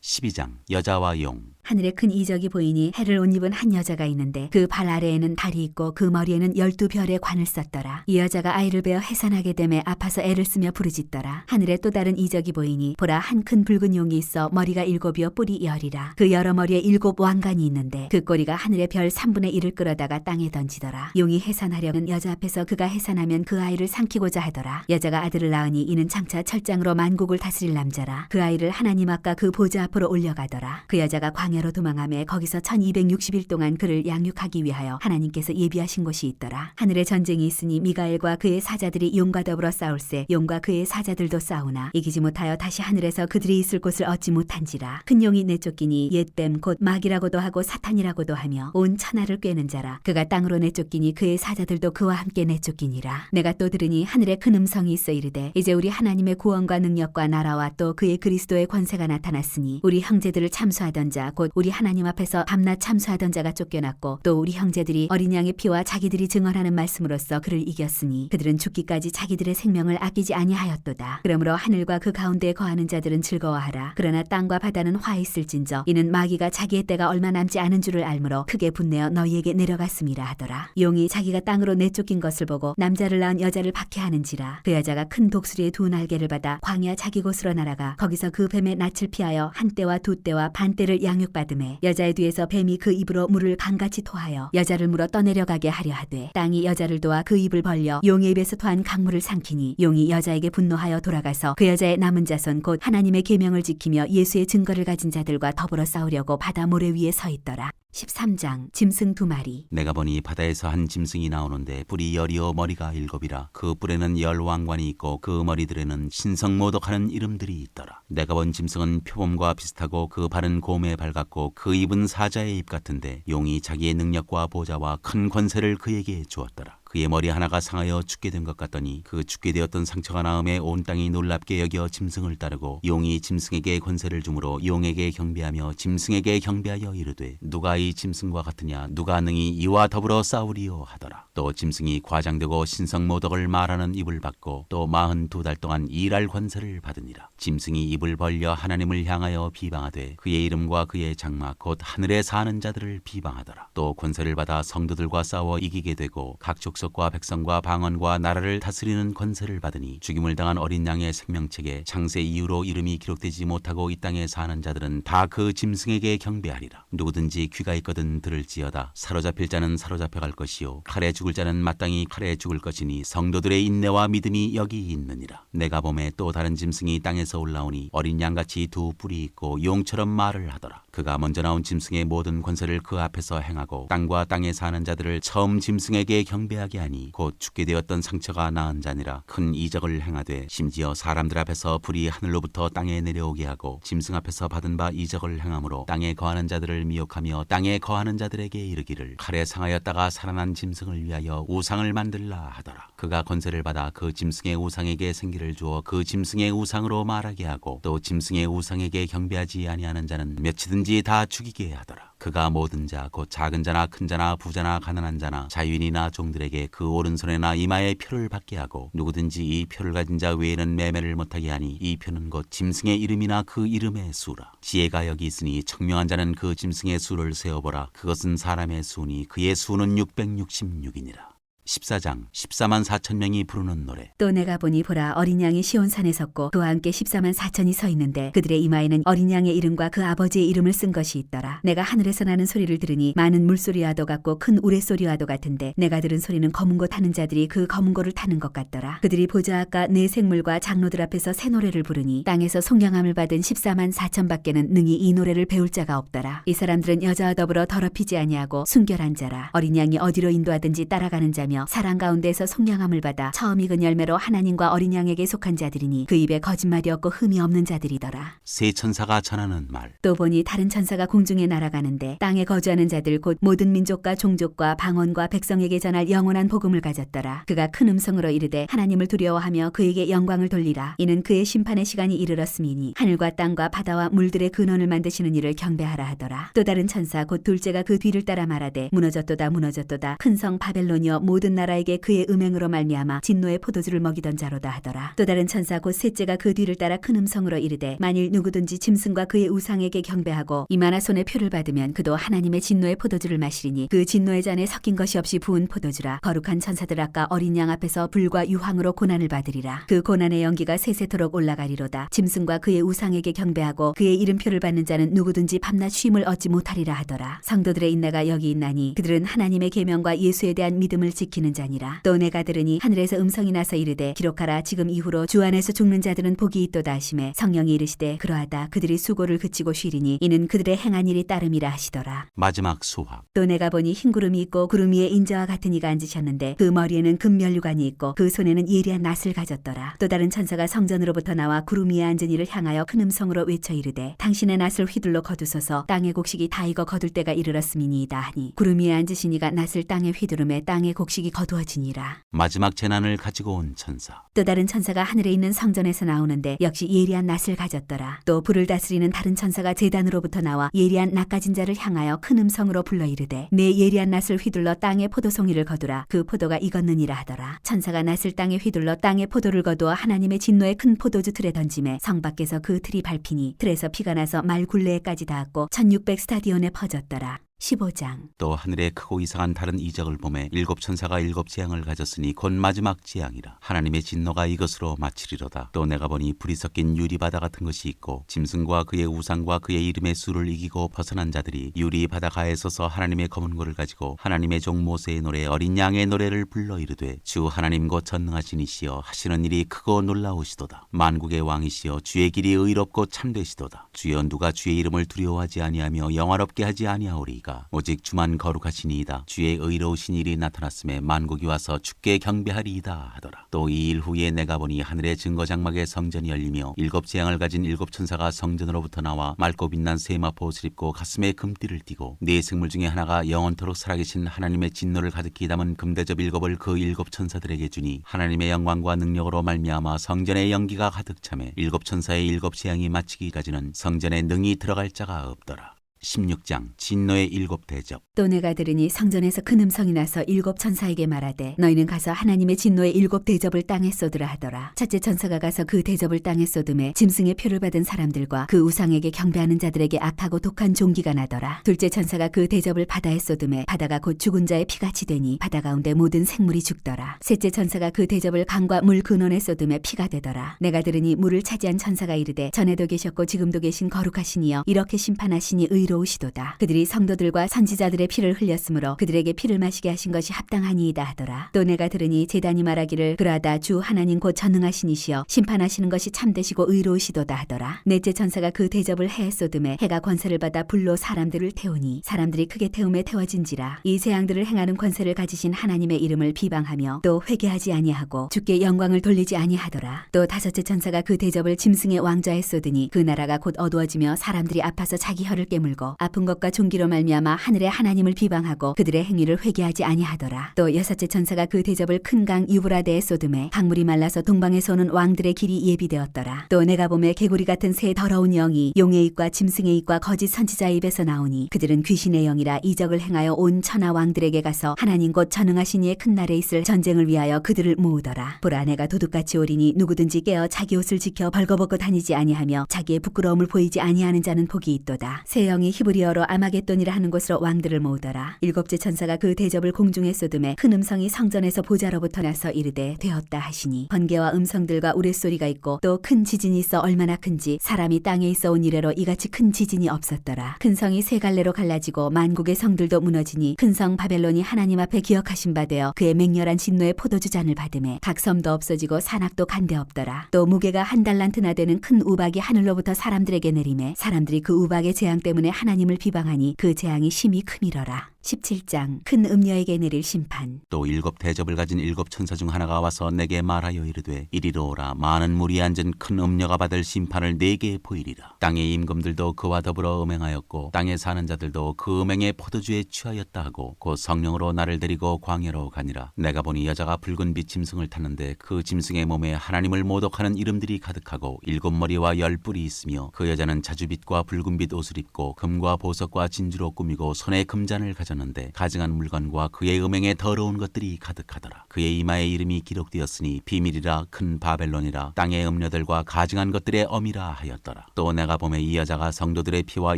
12장 여자와 용. 하늘에 큰 이적이 보이니 해를 옷 입은 한 여자가 있는데 그 발 아래에는 달이 있고 그 머리에는 12별의 관을 썼더라. 이 여자가 아이를 베어 해산하게 되매 아파서 애를 쓰며 부르짖더라. 하늘에 또 다른 이적이 보이니 보라 한 큰 붉은 용이 있어 머리가 7이요 뿔이 10이라. 그 여러 머리에 7 왕관이 있는데 그 꼬리가 하늘의 별 3분의 1을 끌어다가 땅에 던지더라. 용이 해산하려는 여자 앞에서 그가 해산하면 그 아이를 삼키고자 하더라. 여자가 아들을 낳으니 이는 장차 철장으로 만국을 다스릴 남자라. 그 아이를 하나님 앞과 그 보좌 앞으로 올려가더라. 그 여자가 광야로 도망하며 거기서 1260일 동안 그를 양육하기 위하여 하나님께서 예비하신 곳이 있더라. 하늘에 전쟁이 있으니 미가엘과 그의 사자들이 용과 더불어 싸울세 용과 그의 사자들도 싸우나 이기지 못하여 다시 하늘에서 그들이 있을 곳을 얻지 못한지라. 큰 용이 내쫓기니 옛뱀 곧 마귀라고도 하고 사탄이라고도 하며 온 천하를 꿰는 자라. 그가 땅으로 내쫓기니 그의 사자들도 그와 함께 내쫓기니라. 내가 또 들으니 하늘에 큰 음성이 있어 이르되 이제 우리 하나님의 구원과 능력과 나라와 또 그의 그리스도의 권세가 나타났으니 우리 형제들을 참수하던 자 곧 우리 하나님 앞에서 밤낮 참수하던 자가 쫓겨났고 또 우리 형제들이 어린 양의 피와 자기들이 증언하는 말씀으로써 그를 이겼으니 그들은 죽기까지 자기들의 생명을 아끼지 아니하였도다. 그러므로 하늘과 그 가운데에 거하는 자들은 즐거워하라. 그러나 땅과 바다는 화 있을진저 이는 마귀가 자기의 때가 얼마 남지 않은 줄을 알므로 크게 분내어 너희에게 내려갔음이라 하더라. 용이 자기가 땅으로 내쫓긴 것을 보고 남자를 낳은 여자를 박해하는지라. 그 여자가 큰 독수리의 2 날개를 받아 광야 자기 곳으로 날아가 거기서 그 뱀의 낯을 피하여 한 떼와 2 떼와 반 떼를 양육받음에 여자의 뒤에서 뱀이 그 입으로 물을 강같이 토하여 여자를 물어 떠내려가게 하려 하되 땅이 여자를 도와 그 입을 벌려 용의 입에서 토한 강물을 삼키니 용이 여자에게 분노하여 돌아가서 그 여자의 남은 자손 곧 하나님의 계명을 지키며 예수의 증거를 가진 자들과 더불어 싸우려고 바다 모래 위에 서 있더라. 13장 짐승 2마리. 내가 보니 바다에서 한 짐승이 나오는데 뿔이 10이요 머리가 7이라 그 뿔에는 10왕관이 있고 그 머리들에는 신성모독하는 이름들이 있더라. 내가 본 짐승은 표범과 비슷하고 그 발은 곰에 밝았고 그 입은 사자의 입 같은데 용이 자기의 능력과 보좌와 큰 권세를 그에게 주었더라. 그의 머리 하나가 상하여 죽게 된 것 같더니 그 죽게 되었던 상처가 나음에 온 땅이 놀랍게 여겨 짐승을 따르고 용이 짐승에게 권세를 주므로 용에게 경배하며 짐승에게 경배하여 이르되 누가 이 짐승과 같으냐 누가 능히 이와 더불어 싸우리요 하더라. 또 짐승이 과장되고 신성모독을 말하는 입을 받고 또 42달 동안 일할 권세를 받으니라. 짐승이 입을 벌려 하나님을 향하여 비방하되 그의 이름과 그의 장막 곧 하늘에 사는 자들을 비방하더라. 또 권세를 받아 성도들과 싸워 이기게 되고 각 족속과 백성과 방언과 나라를 다스리는 권세를 받으니 죽임을 당한 어린 양의 생명책에 창세 이후로 이름이 기록되지 못하고 이 땅에 사는 자들은 다 그 짐승에게 경배하리라. 누구든지 귀가 있거든 들을지어다. 사로잡힐 자는 사로잡혀갈 것이요 칼에 죽을 자는 마땅히 칼에 죽을 것이니 성도들의 인내와 믿음이 여기 있느니라. 내가 보매 또 다른 짐승이 땅에서 올라오니 어린 양같이 두 뿔이 있고 용처럼 말을 하더라. 그가 먼저 나온 짐승의 모든 권세를 그 앞에서 행하고 땅과 땅에 사는 자들을 처음 짐승에게 경배하게 하니 곧 죽게 되었던 상처가 나은 자니라. 큰 이적을 행하되 심지어 사람들 앞에서 불이 하늘로부터 땅에 내려오게 하고 짐승 앞에서 받은 바 이적을 행함으로 땅에 거하는 자들을 미혹하며 땅에 거하는 자들에게 이르기를 칼에 상하였다가 살아난 짐승을 위하여 우상을 만들라 하더라. 그가 권세를 받아 그 짐승의 우상에게 생기를 주어 그 짐승의 우상으로 말하게 하고 또 짐승의 우상에게 경배하지 아니하는 자는 몇이든지 다 죽이게 하더라. 그가 모든 자 곧 작은 자나 큰 자나 부자나 가난한 자나 자유인이나 종들에게 그 오른손에나 이마에 표를 받게 하고 누구든지 이 표를 가진 자 외에는 매매를 못하게 하니 이 표는 곧 짐승의 이름이나 그 이름의 수라. 지혜가 여기 있으니 청명한 자는 그 짐승의 수를 세어보라. 그것은 사람의 수니 그의 수는 666이니라. 14장 14만 4천 명이 부르는 노래. 또 내가 보니 보라 어린 양이 시온산에 섰고 그와 함께 14만 4천이 서 있는데 그들의 이마에는 어린 양의 이름과 그 아버지의 이름을 쓴 것이 있더라. 내가 하늘에서 나는 소리를 들으니 많은 물소리와도 같고 큰 우레소리와도 같은데 내가 들은 소리는 검은 고 타는 자들이 그 검은 고를 타는 것 같더라. 그들이 보좌아까 네 생물과 장로들 앞에서 새 노래를 부르니 땅에서 속량함을 받은 14만 4천 밖에는 능히 이 노래를 배울 자가 없더라. 이 사람들은 여자와 더불어 더럽히지 아니하고 순결한 자라. 어린 양이 어디로 인도하든지 따라가는 자며 사랑 가운데서 속량함을 받아 처음 익은 열매로 하나님과 어린 양에게 속한 자들이니 그 입에 거짓말이 없고 흠이 없는 자들이더라. 세 천사가 전하는 말. 또 보니 다른 천사가 공중에 날아가는데 땅에 거주하는 자들 곧 모든 민족과 종족과 방언과 백성에게 전할 영원한 복음을 가졌더라. 그가 큰 음성으로 이르되 하나님을 두려워하며 그에게 영광을 돌리라. 이는 그의 심판의 시간이 이르렀음이니 하늘과 땅과 바다와 물들의 근원을 만드시는 이를 경배하라 하더라. 또 다른 천사 곧 둘째가 그 뒤를 따라 말하되 무너졌도다 무너졌도다 큰 성 바벨론이여 모든 나라에게 그의 음행으로 말미암아 진노의 포도주를 먹이던 자로다 하더라. 또 다른 천사 곧 셋째가 그 뒤를 따라 큰 음성으로 이르되 만일 누구든지 짐승과 그의 우상에게 경배하고 이마나 손에 표를 받으면 그도 하나님의 진노의 포도주를 마시리니 그 진노의 잔에 섞인 것이 없이 부은 포도주라. 거룩한 천사들 아까 어린 양 앞에서 불과 유황으로 고난을 받으리라. 그 고난의 연기가 세세토록 올라가리로다. 짐승과 그의 우상에게 경배하고 그의 이름표를 받는 자는 누구든지 밤낮 쉼을 얻지 못하리라 하더라. 성도들의 인내가 여기 있나니 그들은 하나님의 계명과 예수에 대한 믿음을 지키는 자니라. 또 내가 들으니 하늘에서 음성이 나서 이르되 기록하라. 지금 이후로 주 안에서 죽는 자들은 복이 있도다 하시매 성령이 이르시되 그러하다. 그들이 수고를 그치고 쉬리니 이는 그들의 행한 일이 따름이라 하시더라. 마지막 수확. 또 내가 보니 흰 구름이 있고 구름 위에 인자와 같은 이가 앉으셨는데 그 머리에는 금면류관이 있고 그 손에는 예리한 낫을 가졌더라. 또 다른 천사가 성전으로부터 나와 구름 위에 앉은 이를 향하여 큰 음성으로 외쳐 이르되 당신의 낫을 휘둘러 거두소서. 땅의 곡식이 다 익어 거둘 때가 이르렀음이니이다 하니 구름 위에 앉으신 이가 낫을 땅에 휘두르매 땅의 곡식이 거두어지니라. 마지막 재난을 가지고 온 천사. 또 다른 천사가 하늘에 있는 성전에서 나오는데 역시 예리한 낫을 가졌더라. 또 불을 다스리는 다른 천사가 제단으로부터 나와 예리한 낫 가진 자를 향하여 큰 음성으로 불러 이르되 내 예리한 낫을 휘둘러 땅에 포도송이를 거두라. 그 포도가 익었느니라 하더라. 천사가 낫을 땅에 휘둘러 땅에 포도를 거두어 하나님의 진노의 큰 포도주 틀에 던지매 성 밖에서 그 틀이 밟히니 틀에서 피가 나서 말 굴레에까지 닿았고 1600 스타디온에 퍼졌더라. 15장. 또 하늘에 크고 이상한 다른 이적을 보매 일곱 천사가 일곱 재앙을 가졌으니 곧 마지막 재앙이라. 하나님의 진노가 이것으로 마치리로다. 또 내가 보니 불이 섞인 유리바다 같은 것이 있고 짐승과 그의 우상과 그의 이름의 수를 이기고 벗어난 자들이 유리바다 가에 서서 하나님의 검은 고를 가지고 하나님의 종 모세의 노래 어린 양의 노래를 불러 이르되 주 하나님 곧 전능하신 이시여 하시는 일이 크고 놀라우시도다. 만국의 왕이시여 주의 길이 의롭고 참되시도다. 주여 누가 주의 이름을 두려워하지 아니하며 영화롭게 하지 아니하오리이까. 없나이까? 오직 주만 거룩하시니이다. 주의 의로우신 일이 나타났음에 만국이 와서 주께 경배하리이다 하더라. 또 이 일 후에 내가 보니 하늘의 증거장막의 성전이 열리며 일곱 재앙을 가진 일곱 천사가 성전으로부터 나와 맑고 빛난 세마포 옷을 입고 가슴에 금띠를 띠고 네 생물 중에 하나가 영원토록 살아계신 하나님의 진노를 가득히 담은 금대접 일곱을 그 일곱 천사들에게 주니 하나님의 영광과 능력으로 말미암아 성전의 연기가 가득 차매 일곱 천사의 일곱 재앙이 마치기까지는 성전에 능히 들어갈 자가 없더라. 16장 진노의 일곱 대접. 또 내가 들으니 성전에서 큰 음성이 나서 일곱 천사에게 말하되 너희는 가서 하나님의 진노의 일곱 대접을 땅에 쏟으라 하더라. 첫째 천사가 가서 그 대접을 땅에 쏟음에 짐승의 표를 받은 사람들과 그 우상에게 경배하는 자들에게 악하고 독한 종기가 나더라. 둘째 천사가 그 대접을 바다에 쏟음에 바다가 곧 죽은 자의 피같이 되니 바다 가운데 모든 생물이 죽더라. 셋째 천사가 그 대접을 강과 물 근원에 쏟음에 피가 되더라. 내가 들으니 물을 차지한 천사가 이르되 전에도 계셨고 지금도 계신 거룩하시니여 이렇게 심판하시니 의로우시도다. 그들이 성도들과 선지자들의 피를 흘렸으므로 그들에게 피를 마시게 하신 것이 합당하니이다 하더라. 또 내가 들으니 제단이 말하기를 그러하다 주 하나님 곧 전능하시니시여 심판하시는 것이 참되시고 의로우시도다 하더라. 넷째 천사가 그 대접을 해에 쏟음에 해가 권세를 받아 불로 사람들을 태우니 사람들이 크게 태움에 태워진지라. 이 재앙들을 행하는 권세를 가지신 하나님의 이름을 비방하며 또 회개하지 아니하고 주께 영광을 돌리지 아니하더라. 또 다섯째 천사가 그 대접을 짐승의 왕좌에 쏟으니 그 나라가 곧 어두워지며 사람들이 아파서 자기 혀를 깨물고 아픈 것과 종기로 말미암아 하늘의 하나님을 비방하고 그들의 행위를 회개하지 아니하더라. 또 여섯째 천사가 그 대접을 큰 강 유브라데에 쏟음에 강물이 말라서 동방에서 오는 왕들의 길이 예비되었더라. 또 내가 보매 개구리 같은 새 더러운 영이 용의 입과 짐승의 입과 거짓 선지자의 입에서 나오니 그들은 귀신의 영이라 이적을 행하여 온 천하 왕들에게 가서 하나님 곧 전능하신 이의 큰 날에 있을 전쟁을 위하여 그들을 모으더라. 보라 내가 도둑같이 오리니 누구든지 깨어 자기 옷을 지켜 벌거벗고 다니지 아니하며 자기의 부끄러움을 보이지 아니하는 자는 복이 있도다. 새 영이 히브리어로 아마겟돈이라 하는 곳으로 왕들을 모으더라. 일곱째 천사가 그 대접을 공중에 쏟음에 큰 음성이 성전에서 보좌로부터 나서 이르되 되었다 하시니 번개와 음성들과 우레소리가 있고 또 큰 지진이 있어 얼마나 큰지 사람이 땅에 있어 온 이래로 이같이 큰 지진이 없었더라. 큰 성이 세 갈래로 갈라지고 만국의 성들도 무너지니 큰 성 바벨론이 하나님 앞에 기억하신 바 되어 그의 맹렬한 진노의 포도주 잔을 받음에 각 섬도 없어지고 산악도 간데 없더라. 또 무게가 한 달란트나 되는 큰 우박이 하늘로부터 사람들에게 내림에 사람들이 그 우박의 재앙 때문에 하나님을 비방하니 그 재앙이 심히 크미러라. 17장 큰 음녀에게 내릴 심판. 또 일곱 대접을 가진 일곱 천사 중 하나가 와서 내게 말하여 이르되 이리로 오라. 많은 물이 앉은 큰 음녀가 받을 심판을 네게 보이리라. 땅의 임금들도 그와 더불어 음행하였고 땅에 사는 자들도 그 음행의 포도주에 취하였다 하고 곧 성령으로 나를 데리고 광야로 가니라. 내가 보니 여자가 붉은 빛 짐승을 탔는데 그 짐승의 몸에 하나님을 모독하는 이름들이 가득하고 일곱 머리와 열 뿔이 있으며 그 여자는 자주빛과 붉은빛 옷을 입고 금과 보석과 진주로 꾸미고 손에 금잔을 가졌는데 가증한 물건과 그의 음행에 더러운 것들이 가득하더라. 그의 이마에 이름이 기록되었으니 비밀이라 큰 바벨론이라 땅의 음녀들과 가증한 것들의 어미라 하였더라. 또 내가 보매 이 여자가 성도들의 피와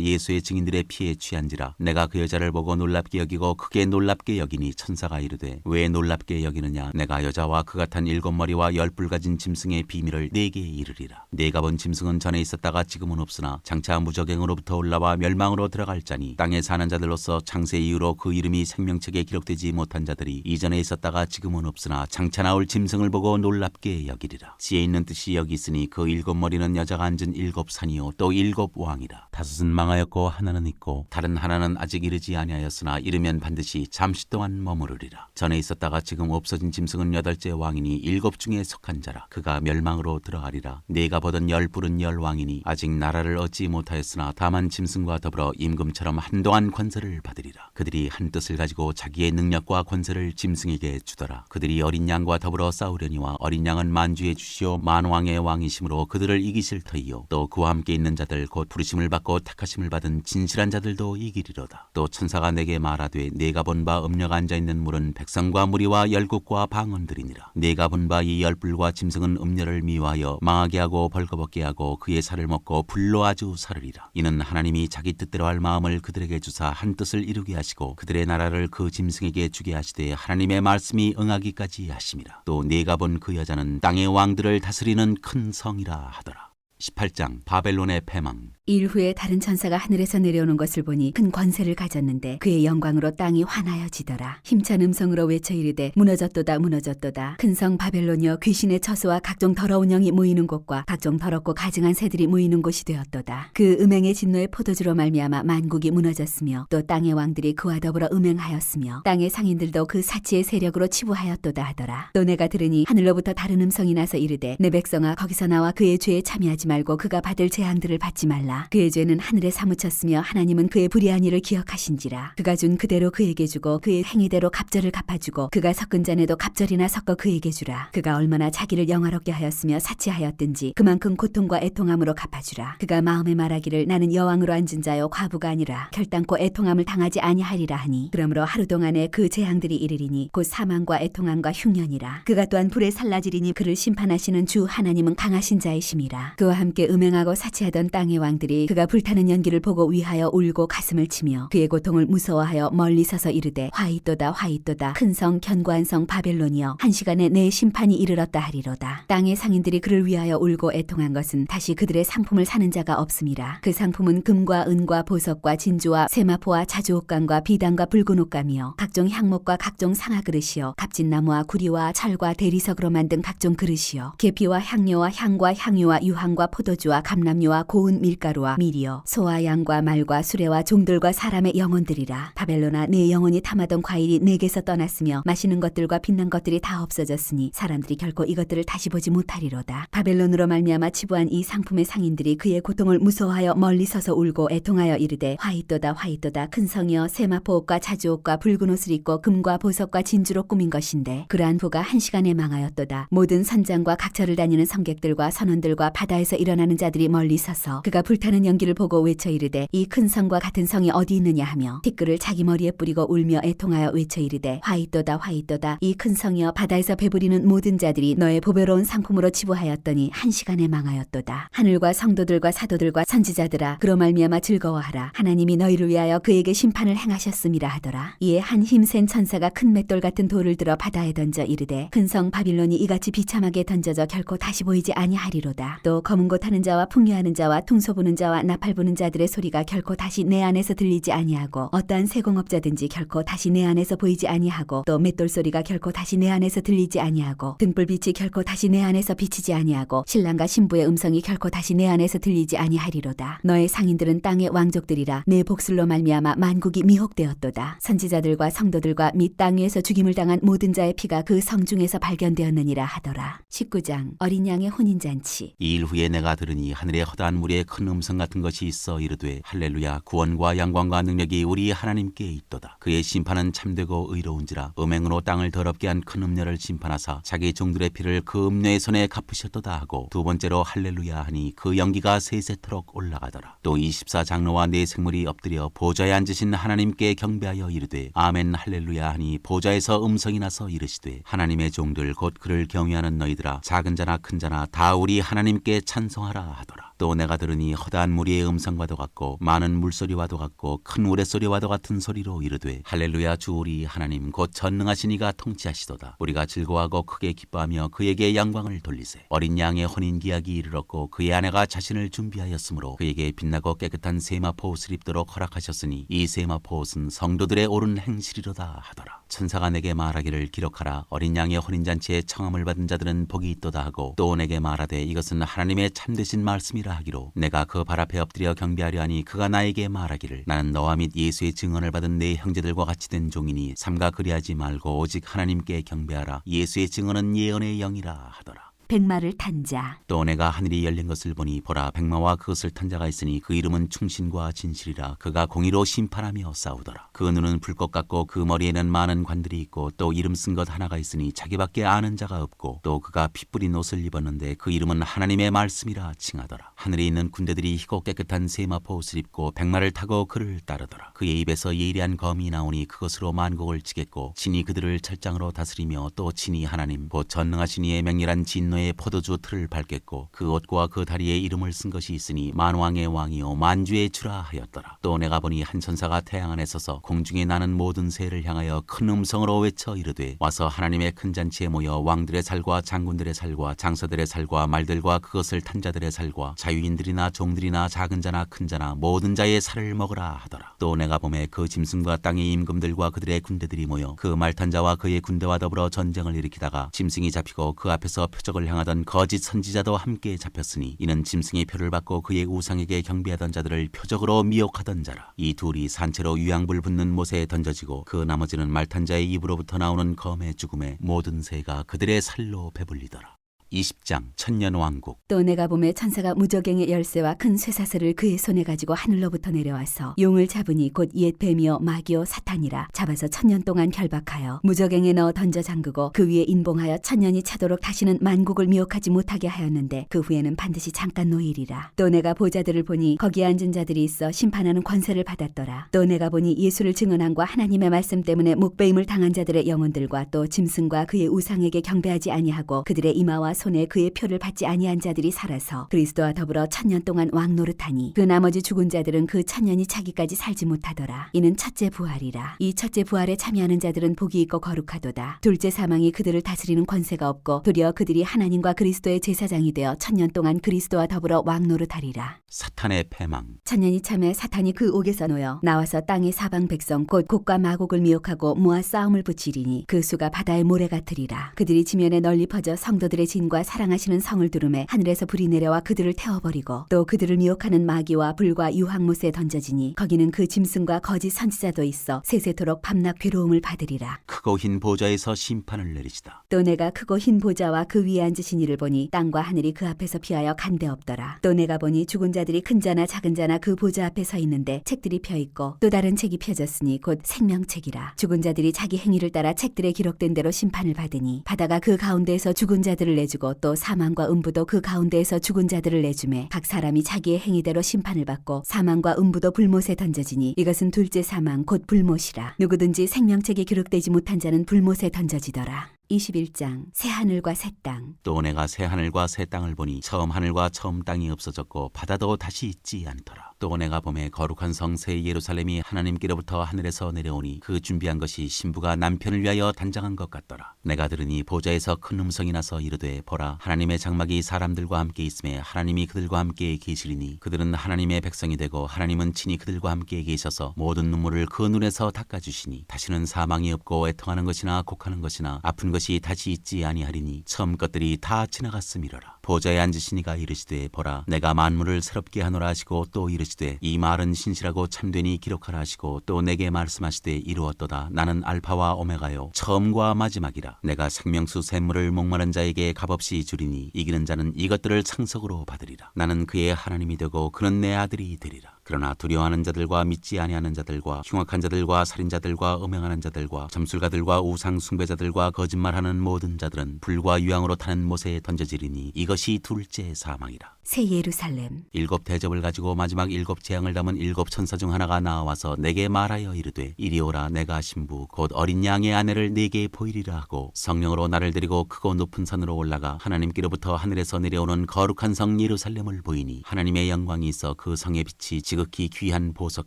예수의 증인들의 피에 취한지라. 내가 그 여자를 보고 놀랍게 여기고 크게 놀랍게 여기니 천사가 이르되 왜 놀랍게 여기느냐. 내가 여자와 그 같은 일곱 머리와 열 뿔 가진 짐승의 비밀을 네게 이르리라. 네가 본 짐승은 전에 있었다가 지금은 없으나 장차 무적행으로부터 올라와 멸망으로 들어갈 자니 땅에 사는 자들로서 창세 이후로 그 이름이 생명책에 기록되지 못한 자들이 이전에 있었다가 지금은 없으나 장차 나올 짐승을 보고 놀랍게 여기리라. 시에 있는 뜻이 여기 있으니 그 일곱 머리는 여자가 앉은 일곱 산이요 또 일곱 왕이라. 다섯은 망하였고 하나는 있고 다른 하나는 아직 이르지 아니하였으나 이르면 반드시 잠시 동안 머무르리라. 전에 있었다가 지금 없어진 짐승은 여덟째 왕이니 일곱 중에 속한 자라. 그가 멸망으로 들어가리라. 네가 보던 열 뿔은 열 왕이니 아직 나라를 얻지 못하였으나 다만 짐승과 더불어 임금처럼 한동안 권세를 받으리라. 그들이 한 뜻을 가지고 자기의 능력과 권세를 짐승에게 주더라. 그들이 어린 양과 더불어 싸우려니와 어린 양은 만주의 주시오 만왕의 왕이심으로 그들을 이기실 터이요 또 그와 함께 있는 자들 곧 부르심을 받고 택하심을 받은 진실한 자들도 이기리로다. 또 천사가 내게 말하되 네가 본 바 음녀가 앉아있는 물은 백성과 무리와 열국과 방언들이니라. 네가 본 바 이 열불과 짐승은 음녀를 미워하여 망하게 하고 벌거벗게 하고 그의 살을 먹고 불로 아주 사르리라. 이는 하나님이 자기 뜻대로 할 마음을 그들에게 주사 한 뜻을 이루게 하시고 그들의 나라를 그 짐승에게 주게 하시되 하나님의 말씀이 응하기까지 하심이라. 또 네가 본 그 여자는 땅의 왕들을 다스리는 큰 성이라 하더라. 18장 바벨론의 패망. 일 후에 다른 천사가 하늘에서 내려오는 것을 보니 큰 권세를 가졌는데 그의 영광으로 땅이 환하여지더라. 힘찬 음성으로 외쳐 이르되 무너졌도다 무너졌도다. 큰 성 바벨론이여 귀신의 처소와 각종 더러운 영이 모이는 곳과 각종 더럽고 가증한 새들이 모이는 곳이 되었도다. 그 음행의 진노의 포도주로 말미암아 만국이 무너졌으며 또 땅의 왕들이 그와 더불어 음행하였으며 땅의 상인들도 그 사치의 세력으로 치부하였도다 하더라. 또 내가 들으니 하늘로부터 다른 음성이 나서 이르되 내 백성아 거기서 나와 그의 죄에 참여하지 말고 그가 받을 재앙들을 받지 말라. 그의 죄는 하늘에 사무쳤으며 하나님은 그의 불의한 일을 기억하신지라. 그가 준 그대로 그에게 주고 그의 행위대로 갑절을 갚아주고 그가 섞은 잔에도 갑절이나 섞어 그에게 주라. 그가 얼마나 자기를 영화롭게 하였으며 사치하였든지 그만큼 고통과 애통함으로 갚아주라. 그가 마음에 말하기를 나는 여왕으로 앉은 자요 과부가 아니라 결단코 애통함을 당하지 아니하리라 하니 그러므로 하루 동안에 그 재앙들이 이르리니 곧 사망과 애통함과 흉년이라. 그가 또한 불에 살라지리니 그를 심판하시는 주 하나님은 강하신 자이심이라. 그와 함께 음행하고 사치하던 땅의 왕들이 그가 불타는 연기를 보고 위하여 울고 가슴을 치며 그의 고통을 무서워하여 멀리 서서 이르되 화이또다 화이또다. 큰 성 견고한 성 바벨론이여 한 시간에 내 심판이 이르렀다 하리로다. 땅의 상인들이 그를 위하여 울고 애통한 것은 다시 그들의 상품을 사는 자가 없음이라. 그 상품은 금과 은과 보석과 진주와 세마포와 자주옥감과 비단과 붉은 옷감이요 각종 향목과 각종 상아 그릇이요 갑진나무와 구리와 철과 대리석으로 만든 각종 그릇이요 계피와 향료와 향과 향유와 유황과 포도주와 감람류와 고운 밀가루와 밀이요 소와 양과 말과 수레와 종들과 사람의 영혼들이라. 바벨론아 내 영혼이 탐하던 과일이 내게서 떠났으며 마시는 것들과 빛난 것들이 다 없어졌으니 사람들이 결코 이것들을 다시 보지 못하리로다. 바벨론으로 말미암아 치부한 이 상품의 상인들이 그의 고통을 무서워하여 멀리 서서 울고 애통하여 이르되 화이또다 화이또다. 큰 성이여 세마포옷과 자주옷과 붉은 옷을 입고 금과 보석과 진주로 꾸민 것인데 그러한 부가 한 시간에 망하였도다. 모든 선장과 각처를 다니는 성객들과 선원들과 바다에서 일어나는 자들이 멀리 서서 그가 불타는 연기를 보고 외쳐 이르되 이 큰 성과 같은 성이 어디 있느냐 하며 티끌을 자기 머리에 뿌리고 울며 애통하여 외쳐 이르되 화이또다 화이또다. 이 큰 성이여 바다에서 배부리는 모든 자들이 너의 보배로운 상품으로 치부하였더니 한 시간에 망하였도다. 하늘과 성도들과 사도들과 선지자들아 그로 말미암아 즐거워하라. 하나님이 너희를 위하여 그에게 심판을 행하셨음이라 하더라. 이에 한 힘센 천사가 큰 맷돌 같은 돌을 들어 바다에 던져 이르되 큰 성 바빌론이 이같이 비참하게 던져져 결코 다시 보이지 아니하리로다. 또 검은 고 타는 자와 풍요하는 자와 퉁소 부는 자와 나팔 부는 자들의 소리가 결코 다시 내 안에서 들리지 아니하고 어떠한 세공업자든지 결코 다시 내 안에서 보이지 아니하고 또 맷돌 소리가 결코 다시 내 안에서 들리지 아니하고 등불빛이 결코 다시 내 안에서 비치지 아니하고 신랑과 신부의 음성이 결코 다시 내 안에서 들리지 아니하리로다. 너의 상인들은 땅의 왕족들이라. 내 복술로 말미암아 만국이 미혹되었도다. 선지자들과 성도들과 및 땅 위에서 죽임을 당한 모든 자의 피가 그 성 중에서 발견되었느니라 하더라. 19장 어린 양의 혼인잔치. 이 일 후에 내가 들으니 하늘에 허다한 무리에 큰 음성 같은 것이 있어 이르되 할렐루야 구원과 영광과 능력이 우리 하나님께 있도다. 그의 심판은 참되고 의로운지라. 음행으로 땅을 더럽게 한 큰 음녀를 심판하사 자기 종들의 피를 그 음녀의 손에 갚으셨도다 하고 두 번째로 할렐루야 하니 그 연기가 세세토록 올라가더라. 또 24장로와 네 생물이 엎드려 보좌에 앉으신 하나님께 경배하여 이르되 아멘 할렐루야 하니 보좌에서 음성이 나서 이르시되 하나님의 종들 곧 그를 경외하는 너희들아 작은 자나 큰 자나 다 우리 하나님께 찬송하라 하더라. 또 내가 들으니 허다한 무리의 음성과도 같고 많은 물소리와도 같고 큰 우레소리와도 같은 소리로 이르되 할렐루야 주 우리 하나님 곧 전능하신 이가 통치하시도다. 우리가 즐거워하고 크게 기뻐하며 그에게 영광을 돌리세. 어린 양의 혼인 기약이 이르렀고 그의 아내가 자신을 준비하였으므로 그에게 빛나고 깨끗한 세마포 옷을 입도록 허락하셨으니 이 세마포 옷은 성도들의 옳은 행실이로다 하더라. 천사가 내게 말하기를 기록하라. 어린 양의 혼인잔치에 청함을 받은 자들은 복이 있도다 하고 또 내게 말하되 이것은 하나님의 참되신 말씀이라 하기로 내가 그 발 앞에 엎드려 경배하려 하니 그가 나에게 말하기를 나는 너와 및 예수의 증언을 받은 네 형제들과 같이 된 종이니 삼가 그리하지 말고 오직 하나님께 경배하라. 예수의 증언은 예언의 영이라 하더라. 백마를 탄 자. 또 내가 하늘이 열린 것을 보니 보라 백마와 그것을 탄 자가 있으니 그 이름은 충신과 진실이라. 그가 공의로 심판하며 싸우더라. 그 눈은 불꽃 같고 그 머리에는 많은 관들이 있고 또 이름 쓴 것 하나가 있으니 자기밖에 아는 자가 없고 또 그가 피 뿌린 옷을 입었는데 그 이름은 하나님의 말씀이라 칭하더라. 하늘에 있는 군대들이 희고 깨끗한 세마포 옷을 입고 백마를 타고 그를 따르더라. 그의 입에서 예리한 검이 나오니 그것으로 만국을 치겠고 친히 그들을 철장으로 다스리며 또 친히 하나님 곧 전능하신 이의 맹렬한 진노 진노의 포도주 틀을 밟겠고 그 옷과 그 다리에 이름을 쓴 것이 있으니 만왕의 왕이요 만주의 주라 하였더라. 또 내가 보니 한 천사가 태양 안에 서서 공중에 나는 모든 새를 향하여 큰 음성으로 외쳐 이르되 와서 하나님의 큰 잔치에 모여 왕들의 살과 장군들의 살과 장서들의 살과 말들과 그것을 탄 자들의 살과 자유인들이나 종들이나 작은 자나 큰 자나 모든 자의 살을 먹으라 하더라. 또 내가 보매 그 짐승과 땅의 임금들과 그들의 군대들이 모여 그 말탄 자와 그의 군대와 더불어 전쟁을 일으키다가 짐승이 잡히고 그 앞에서 표적을 향하던 거짓 선지자도 함께 잡혔으니 이는 짐승의 표를 받고 그의 우상에게 경배하던 자들을 표적으로 미혹하던 자라. 이 둘이 산채로 유황불 붙는 못에 던져지고 그 나머지는 말탄 자의 입으로부터 나오는 검의 죽음에 모든 새가 그들의 살로 배불리더라. 20장 천년왕국. 또 내가 보매 천사가 무저갱의 열쇠와 큰 쇠사슬을 그의 손에 가지고 하늘로부터 내려와서 용을 잡으니 곧 옛 뱀이요 마귀요 사탄이라 잡아서 1000년 동안 결박하여 무저갱에 넣어 던져 잠그고 그 위에 인봉하여 1000년이 차도록 다시는 만국을 미혹하지 못하게 하였는데 그 후에는 반드시 잠깐 노일이라. 또 내가 보자들을 보니 거기에 앉은 자들이 있어 심판하는 권세를 받았더라. 또 내가 보니 예수를 증언함과 하나님의 말씀 때문에 목배임을 당한 자들의 영혼들과 또 짐승과 그의 우상에게 경배하지 아니하고 그들의 이마와 손에 그의 표를 받지 아니한 자들이 살아서 그리스도와 더불어 1000년 동안 왕노릇하니 그 나머지 죽은 자들은 그 1000년이 차기까지 살지 못하더라. 이는 첫째 부활이라. 이 첫째 부활에 참여하는 자들은 복이 있고 거룩하도다. 둘째 사망이 그들을 다스리는 권세가 없고 도리어 그들이 하나님과 그리스도의 제사장이 되어 1000년 동안 그리스도와 더불어 왕노릇하리라. 사탄의 패망. 1000년이 참에 사탄이 그 옥에서 놓여 나와서 땅의 사방 백성 곧 곡과 마곡을 미혹하고 모아 싸움을 붙이리니 그 수가 바다의 모래 같으리라. 그들이 지면에 널리 퍼져 성도들의 진과 사랑하시는 성을 두르매 하늘에서 불이 내려와 그들을 태워버리고 또 그들을 미혹하는 마귀와 불과 유황못에 던져지니 거기는 그 짐승과 거짓 선지자도 있어 세세토록 밤낮 괴로움을 받으리라. 크고 흰 보좌에서 심판을 내리시다. 또 내가 크고 흰 보좌와 그 위에 앉으신 이를 보니 땅과 하늘이 그 앞에서 피하여 간데 없더라. 또 내가 보니 죽은 자들이 큰 자나 작은 자나 그 보좌 앞에 서 있는데 책들이 펴 있고 또 다른 책이 펴졌으니 곧 생명책이라. 죽은 자들이 자기 행위를 따라 책들에 기록된 대로 심판을 받으니 바다가 그 가운데에서 죽은 자들을 내주고 또 사망과 음부도 그 가운데에서 죽은 자들을 내주매 각 사람이 자기의 행위대로 심판을 받고 사망과 음부도 불못에 던져지니 이것은 둘째 사망 곧 불못이라. 누구든지 생명책에 기록되지 못한 자는 불못에 던져지더라. 21장 새 하늘과 새 땅. 또 내가 새 하늘과 새 땅을 보니 처음 하늘과 처음 땅이 없어졌고 바다도 다시 있지 않더라. 또 내가 보매 거룩한 성 새 예루살렘이 하나님께로부터 하늘에서 내려오니 그 준비한 것이 신부가 남편을 위하여 단장한 것 같더라. 내가 들으니 보좌에서 큰 음성이 나서 이르되 보라 하나님의 장막이 사람들과 함께 있음에 하나님이 그들과 함께 계시리니 그들은 하나님의 백성이 되고 하나님은 친히 그들과 함께 계셔서 모든 눈물을 그 눈에서 닦아주시니 다시는 사망이 없고 애통하는 것이나 곡하는 것이나 아픈 것이 다시 있지 아니하리니 처음 것들이 다 지나갔음이로라. 보좌에 앉으시니가 이르시되 보라 내가 만물을 새롭게 하노라 하시고 또 이르시되 이 말은 신실하고 참되니 기록하라 하시고 또 내게 말씀하시되 이루었도다. 나는 알파와 오메가요 처음과 마지막이라. 내가 생명수 샘물을 목마른 자에게 값없이 주리니 이기는 자는 이것들을 상속으로 받으리라. 나는 그의 하나님이 되고 그는 내 아들이 되리라. 그러나 두려워하는 자들과 믿지 아니하는 자들과 흉악한 자들과 살인자들과 음행하는 자들과 점술가들과 우상 숭배자들과 거짓말하는 모든 자들은 불과 유황으로 타는 못에 던져지리니 이것이 둘째 사망이라. 새 예루살렘. 7 대접을 가지고 마지막 7 재앙을 담은 7 천사 중 하나가 나와서 내게 말하여 이르되 이리 오라. 내가 신부 곧 어린 양의 아내를 네게 보이리라 하고 성령으로 나를 데리고 크고 높은 산으로 올라가 하나님께로부터 하늘에서 내려오는 거룩한 성 예루살렘을 보이니 하나님의 영광이 있어 그 성의 빛이 지극히 귀한 보석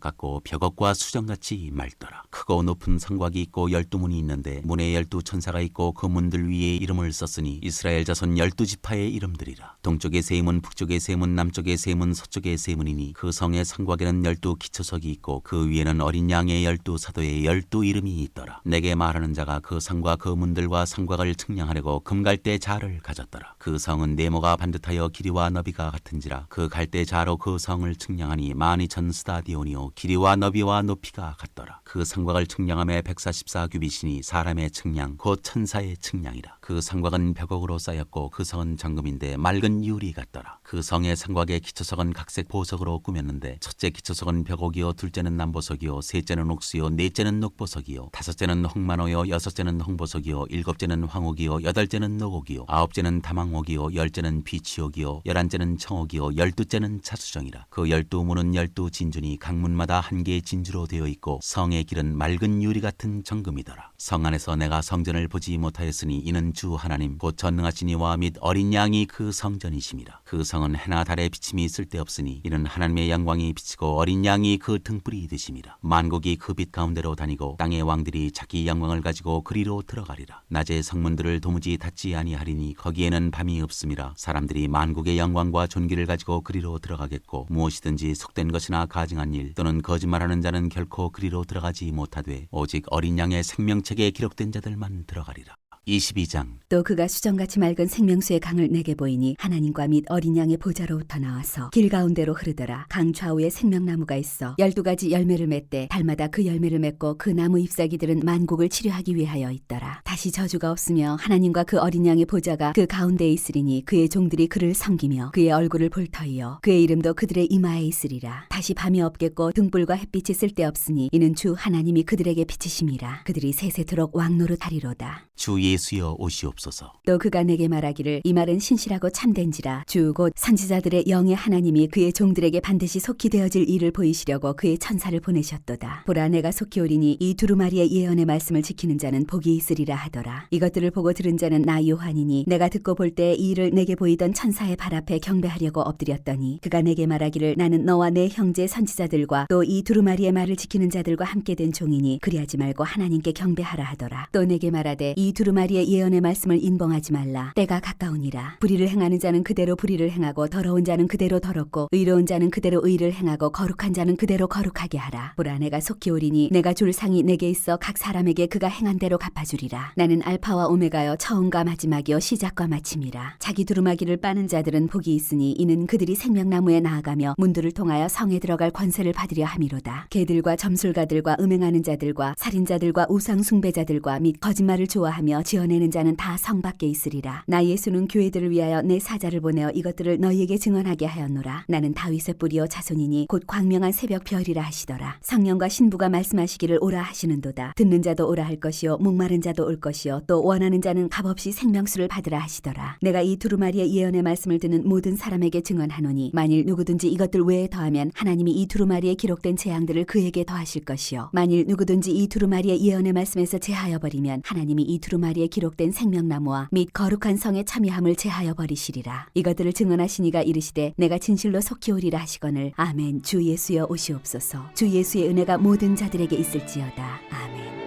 같고 벽옥과 수정같이 맑더라. 크고 높은 성곽이 있고 12문이 있는데 문에 12 천사가 있고 그 문들 위에 이름을 썼으니 이스라엘 자손 12지파의 이름들이라. 동쪽의 세 문, 북쪽의 세 문, 남쪽의 세 문, 서쪽의 세 문이니 그 성의 성곽에는 12 기초석이 있고 그 위에는 어린 양의 12 사도의 12 이름이 있더라. 내게 말하는 자가 그 성과 그 문들과 성곽을 측량하려고 금갈대 자를 가졌더라. 그 성은 네모가 반듯하여 길이와 너비가 같은지라. 그 갈대 자로 그 성을 측량하니 12,000 스타디온이요 길이와 너비와 높이가 같더라. 그 성곽을 측량함에 144규빗이니 사람의 측량 곧 천사의 측량이라. 그 성곽은 벽옥으로 쌓였고 그 성은 정금인데 가운데 맑은 유리 같더라. 그 성의 성곽의 기초석은 각색 보석으로 꾸몄는데 첫째 기초석은 벽옥이요, 둘째는 남보석이요, 셋째는 옥수요, 넷째는 녹보석이요, 다섯째는 홍만호요, 여섯째는 홍보석이요, 일곱째는 황옥이요, 여덟째는 녹옥이요, 아홉째는 다망옥이요, 열째는 비치옥이요, 열한째는 청옥이요, 열두째는 차수정이라. 그 12문은 12진주니 각 문마다 한 개의 진주로 되어 있고 성의 길은 맑은 유리 같은 정금이더라. 성 안에서 내가 성전을 보지 못하였으니 이는 주 하나님 곧 전능하신 이와 및 어린 양이 그 성전이심이라. 그 성은 해나 달의 비침이 쓸데없으니 이는 하나님의 영광이 비치고 어린 양이 그 등불이 되심이라. 만국이 그 빛 가운데로 다니고 땅의 왕들이 자기 영광을 가지고 그리로 들어가리라. 낮에 성문들을 도무지 닫지 아니하리니 거기에는 밤이 없음이라. 사람들이 만국의 영광과 존귀를 가지고 그리로 들어가겠고 무엇이든지 속된 것이나 가증한 일 또는 거짓말하는 자는 결코 그리로 들어가지 못하되 오직 어린 양의 생명책에 기록된 자들만 들어가리라. 22장. 또 그가 수정같이 맑은 생명수의 강을 내게 보이니 하나님과 및 어린 양의 보좌로부터 나와서 길 가운데로 흐르더라. 강 좌우에 생명나무가 있어 12가지 열매를 맺되 달마다 그 열매를 맺고 그 나무 잎사귀들은 만국을 치료하기 위하여 있더라. 다시 저주가 없으며 하나님과 그 어린 양의 보좌가 그 가운데에 있으리니 그의 종들이 그를 섬기며 그의 얼굴을 볼 터이요 그의 이름도 그들의 이마에 있으리라. 다시 밤이 없겠고 등불과 햇빛이 쓸데없으니 이는 주 하나님이 그들에게 비치심이라. 그들이 세세토록 왕노릇하리로다. 주 예수여 오시옵소서. 또 그가 내게 말하기를 이 말은 신실하고 참된지라. 주 곧 선지자들의 영의 하나님이 그의 종들에게 반드시 속히 되어질 일을 보이시려고 그의 천사를 보내셨도다. 보라 내가 속히 오리니 이 두루마리의 예언의 말씀을 지키는 자는 복이 있으리라 하더라. 이것들을 보고 들은 자는 나 요한이니 내가 듣고 볼 때 이 일을 내게 보이던 천사의 발 앞에 경배하려고 엎드렸더니 그가 내게 말하기를 나는 너와 내 형제 선지자들과 또 이 두루마리의 말을 지키는 자들과 함께 된 종이니 그리하지 말고 하나님께 경배하라 하더라. 또 내게 말하되 이 두루마리의 예언의 말씀을 인봉하지 말라. 때가 가까우니라. 불의를 행하는 자는 그대로 불의를 행하고 더러운 자는 그대로 더럽고 의로운 자는 그대로 의를 행하고 거룩한 자는 그대로 거룩하게 하라. 보라 내가 속히 오리니 내가 줄 상이 내게 있어 각 사람에게 그가 행한 대로 갚아주리라. 나는 알파와 오메가여 처음과 마지막이요 시작과 마침이라. 자기 두루마기를 빠는 자들은 복이 있으니 이는 그들이 생명나무에 나아가며 문들을 통하여 성에 들어갈 권세를 받으려 함이로다. 개들과 점술가들과 음행하는 자들과 살인자들과 우상 숭배자들과 및 거짓말을 좋아하며 지어내는 자는 다 성 밖에 있으리라. 나 예수는 교회들을 위하여 내 사자를 보내어 이것들을 너희에게 증언하게 하였노라. 나는 다윗의 뿌리요 자손이니 곧 광명한 새벽 별이라 하시더라. 성령과 신부가 말씀하시기를 오라 하시는도다. 듣는 자도 오라 할 것이요 목마른 자도 올 것이요 또 원하는 자는 값없이 생명수를 받으라 하시더라. 내가 이 두루마리의 예언의 말씀을 듣는 모든 사람에게 증언하노니 만일 누구든지 이것들 외에 더하면 하나님이 이 두루마리에 기록된 재앙들을 그에게 더하실 것이요 만일 누구든지 이 두루마리의 예언의 말씀에서 제하여 버리면 하나님이 이 두루마리에 기록된 생명나무와 및 거룩한 성의 참여함을 제하여 버리시리라. 이것들을 증언하시니가 이르시되 내가 진실로 속히 오리라 하시거늘 아멘. 주 예수여 오시옵소서. 주 예수의 은혜가 모든 자들에게 있을지어다. 아멘.